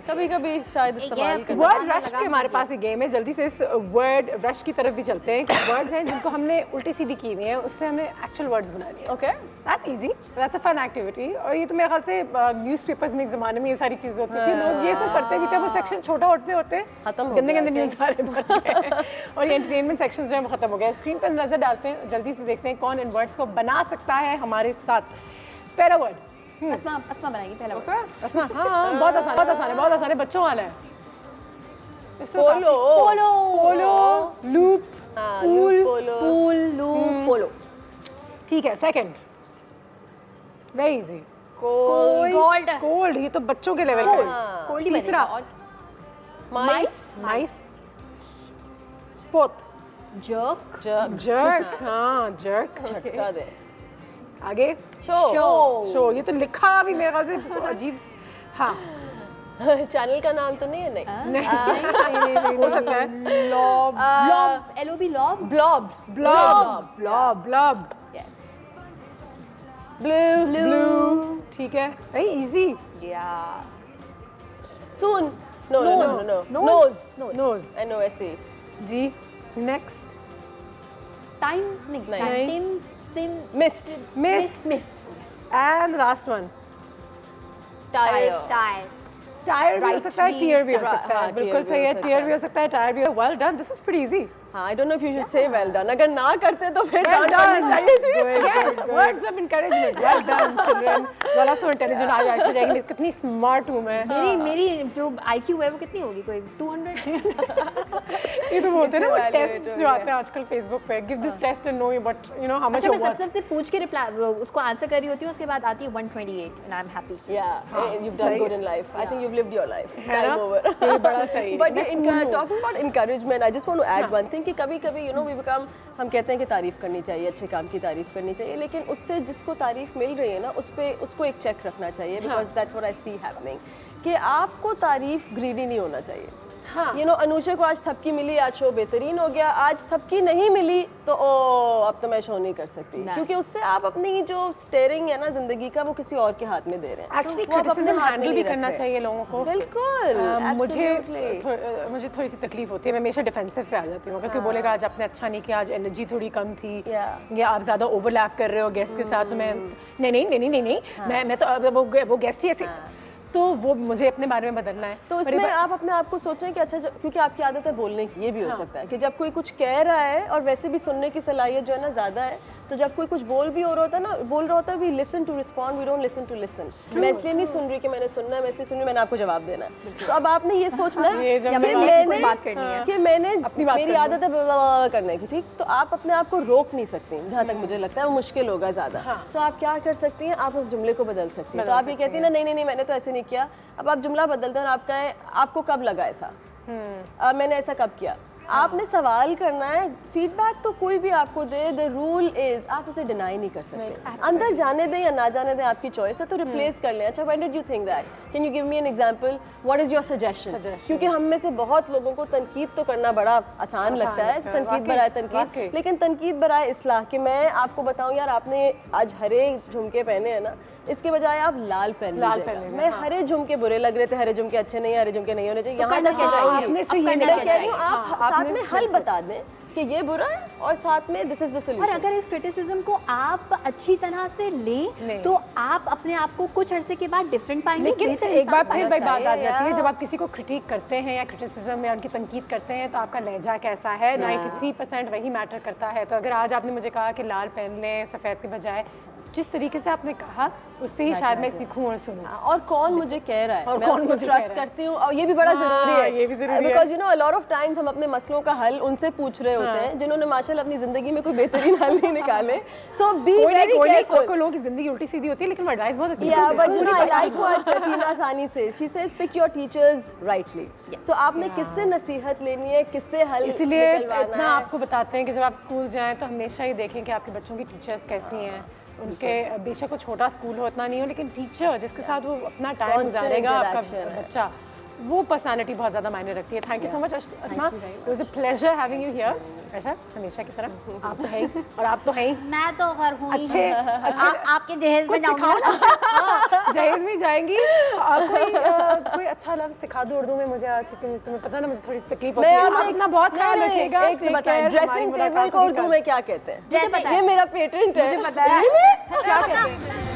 कभी कभी शायद इस्तेमाल कर। वर्ड रश के हमारे पास एक गेम है, जल्दी से इस वर्ड रश की तरफ भी चलते हैं। वर्ड्स हैं जिनको हमने उल्टी सीधी की हुई हैं, उससे हमने एक्चुअल वर्ड्स बना लिए। Okay, that's easy, that's a fun activity. और ये तो मेरे ख्याल से न्यूज़पेपर्स में एक ज़माने में ये सारी चीज़ें होती थी, लोग ये सब करते भी थे। वो सेक्शन छोटा होते होते खत्म हो गंदे गया, गंदे न्यूज़ सारे भर गए और ये एंटरटेनमेंट सेक्शन जो है वो खत्म हो गया। स्क्रीन पर नजर डालते हैं, जल्दी से देखते हैं कौन इन वर्ड्स को बना सकता है हमारे साथ। पहला वर्ड अस्मा बनाएगी पहला वर्ड। अस्मा। हाँ बहुत आसान, बहुत आसान है, बहुत आसान है, बच्चों वाला है। पोलो, पोलो, पोलो, लूप, हाँ, पूल, लूप, पोलो, पूल, लूप, पोलो। ठीक है। Second very easy, gold. Cold. ये तो बच्चों के लेवल का है। कोल्ड ही तीसरा बनेगा। और माइस, नाइस। Fourth jerk, jerk. हाँ जर्क। झटका दे। आगे शो, शो। ये तो लिखा भी मेरे ख्याल से अजीब। हाँ चैनल का नाम तो नहीं है? नहीं, हो सकता है। Lob, lob, LOB, lob, blob, blob, blob, blob. Blue, blue. ठीक है, वेरी इजी। या soon, no no no no, nose, nose. NOSE। जी नेक्स्ट। टाइम नहीं, नहीं। Time, sim, mist, mist, and last one tyre, tyre. Tyre भी हो सकता है, टीयर भी हो सकता है। हाँ, बिल्कुल tear भी सही हो है, सकता टीयर है। भी हो सकता है, टायर भी हो। Well done, this is pretty easy. हाँ, I don't know if you should say well done. अगर ना करते तो फिर डांट पड़नी चाहिए थी। Words of encouragement. Well done, children. वाला so intelligent आज आयशा जाएगी, कितनी smart हूँ मैं। मेरी जो IQ है वो कितनी होगी, कोई 200? ये तो बोलते हैं ना वो टेस्ट जो आते हैं आजकल Facebook पे, give this test and know how much अच्छा, you're मैं worth. सबसे पूछ के रिप्लाई उसको आंसर कर रही होती हूँ, उसके बाद आती है 128 and I'm happy. Yeah, you've done good in life. I think you've lived your life. है ना? Time over. ये बड़ा सही। But talking about encouragement, I just want to add one thing कि कभी-कभी we become, हम कहते हैं कि तारीफ करनी चाहिए, अच्छे काम की तारीफ करनी चाहिए, लेकिन उससे जिसको तारीफ मिल रही है ना, उसको एक चेक रखना चाहिए, because that's what I see happening, कि आपको तारीफ ग्रीडी नहीं होना चाहिए। हाँ, अनुषा को आज थपकी मिली, आज शो बेहतरीन हो गया, आज थपकी नहीं मिली तो अब तो मैं शो नहीं कर सकती, क्योंकि उससे आप अपनी जो स्टेयरिंग है ना जिंदगी का वो किसी और के हाथ में दे रहे हैं। एक्चुअली क्रिटिसिज्म हैंडल भी करना चाहिए लोगों को। बिल्कुल। मुझे थोड़ी सी तकलीफ होती है, मैं हमेशा डिफेंसिव पे आ जाती हूँ, क्योंकि बोलेगा आज आपने अच्छा नहीं किया, आज एनर्जी थोड़ी कम थी, या आप ज्यादा ओवरलैप कर रहे हो गेस्ट के साथ, तो मैं नहीं मैं तो वो गेस्ट ही ऐसे, तो वो मुझे अपने बारे में बदलना है। तो इसमें आप अपने आप को सोचें कि अच्छा, क्योंकि आपकी आदत है बोलने की, ये भी हो सकता है कि जब कोई कुछ कह रहा है और वैसे भी सुनने की सलाहियत जो है ना ज़्यादा है, तो जब कोई कुछ बोल भी हो रहा होता है ना, बोल रहा होता है, we listen to respond, we don't listen to listen. मैं इसलिए नहीं सुन रही कि मैंने सुनना है, मैं इसलिए सुन रही मैंने आपको जवाब देना है। तो अब आपने ये सोचना है कि मैंने मेरी आदत है करने की, ठीक, तो आप अपने आप को रोक नहीं सकती, जहाँ तक मुझे लगता है वो मुश्किल होगा ज़्यादा। तो आप क्या कर सकती हैं, आप उस जुमले को बदल सकती हैं। तो आप ये कहती हैं ना, नहीं मैंने तो ऐसे नहीं किया, अब आप जुमला बदलते हैं और आप कहें आपको कब लगा ऐसा, मैंने ऐसा कब किया। आपने सवाल करना है, फीडबैक तो कोई भी आपको दे, द रूल इज आप उसे डिनाई नहीं कर सकते, अंदर जाने दें या ना जाने दें आपकी चॉइस है, तो रिप्लेस कर लें। अच्छा, when did you think that, can you give me an example, what is your suggestion. क्योंकि हम में से बहुत लोगों को तनकीद तो करना बड़ा आसान लगता है, तनकीद बराए तनकीद, लेकिन तनकीद बराए इस्लाह, कि मैं आपको बताऊं यार आपने आज हरे झुमके पहने हैं ना, इसके बजाय आप लाल पहन लीजिएगा। मैं हरे झुमके बुरे लग रहे थे, हरे झुमके अच्छे नहीं, हरे झुमके नहीं होने चाहिए, यहाँ तक कह रही हूँ आप साथ में हल बता दें कि ये बुरा है और साथ में दिस इज द सॉल्यूशन। और अगर इस क्रिटिसिज्म को आप अच्छी तरह से लें तो आप अपने आप को कुछ अरसे के बाद डिफरेंट पाएंगे। लेकिन एक बार फिर बात आ जाती है, जब आप किसी को क्रिटिक करते हैं या क्रिटिसिज्म या उनकी तनकीद करते हैं, तो आपका लहजा कैसा है, 93% वही मैटर करता है। तो अगर आज आपने मुझे कहा कि लाल पहन लें सफ़ेद के बजाय, जिस तरीके से आपने कहा उससे ही शायद मैं सीखूं और सुनूं, और कौन मुझे कह रहा है, और मैं कौन उसको ट्रस्ट करती हूँ, और ये भी बड़ा जरूरी है, ये भी जरूरी है, because a lot of times हम अपने मसलों का हल उनसे पूछ रहे होते हैं जिन्होंने माशाल्लाह अपनी जिंदगी में कोई बेहतरीन हल नहीं निकाले। सो बी वेरी केयरफुल। कोई लोगों की जिंदगी उल्टी सीधी होती है, लेकिन वो एडवाइस बहुत अच्छी है। या but you know I like what Tina Sani says, she says pick your teachers rightly. So आपने किससे नसीहत लेनी है, किससे हल, इसलिए इतना आपको बताते हैं कि जब आप स्कूल जाएं तो हमेशा ही देखें कि आपके बच्चों की टीचर्स कैसी हैं, उनके बेशक वो छोटा स्कूल हो उतना नहीं हो, लेकिन टीचर जिसके साथ वो अपना टाइम गुजारेगा आपका बच्चा, वो पर्सनालिटी बहुत ज़्यादा मायने रखती है। Thank you so much Asma, it was a pleasure having you here. ऐसा हमेशा की तरह आप तो हैं ही, और आप तो हैं ही, मैं तो खैर हूं अच्छे आपके जहेज में जाऊंगी, जहेज में जाएंगी। कोई अच्छा लफ्ज़ सिखा दो उर्दू में मुझे आज, तुम्हें पता ना मुजे थोड़ी तकलीफ होती है, आप अपना बहुत ख्याल रखिएगा। एक से बताएं, ड्रेसिंग टेबल को उर्दू में क्या कहते हैं? ये मेरा पेटेंट है, मुझे पता है क्या कहते हैं।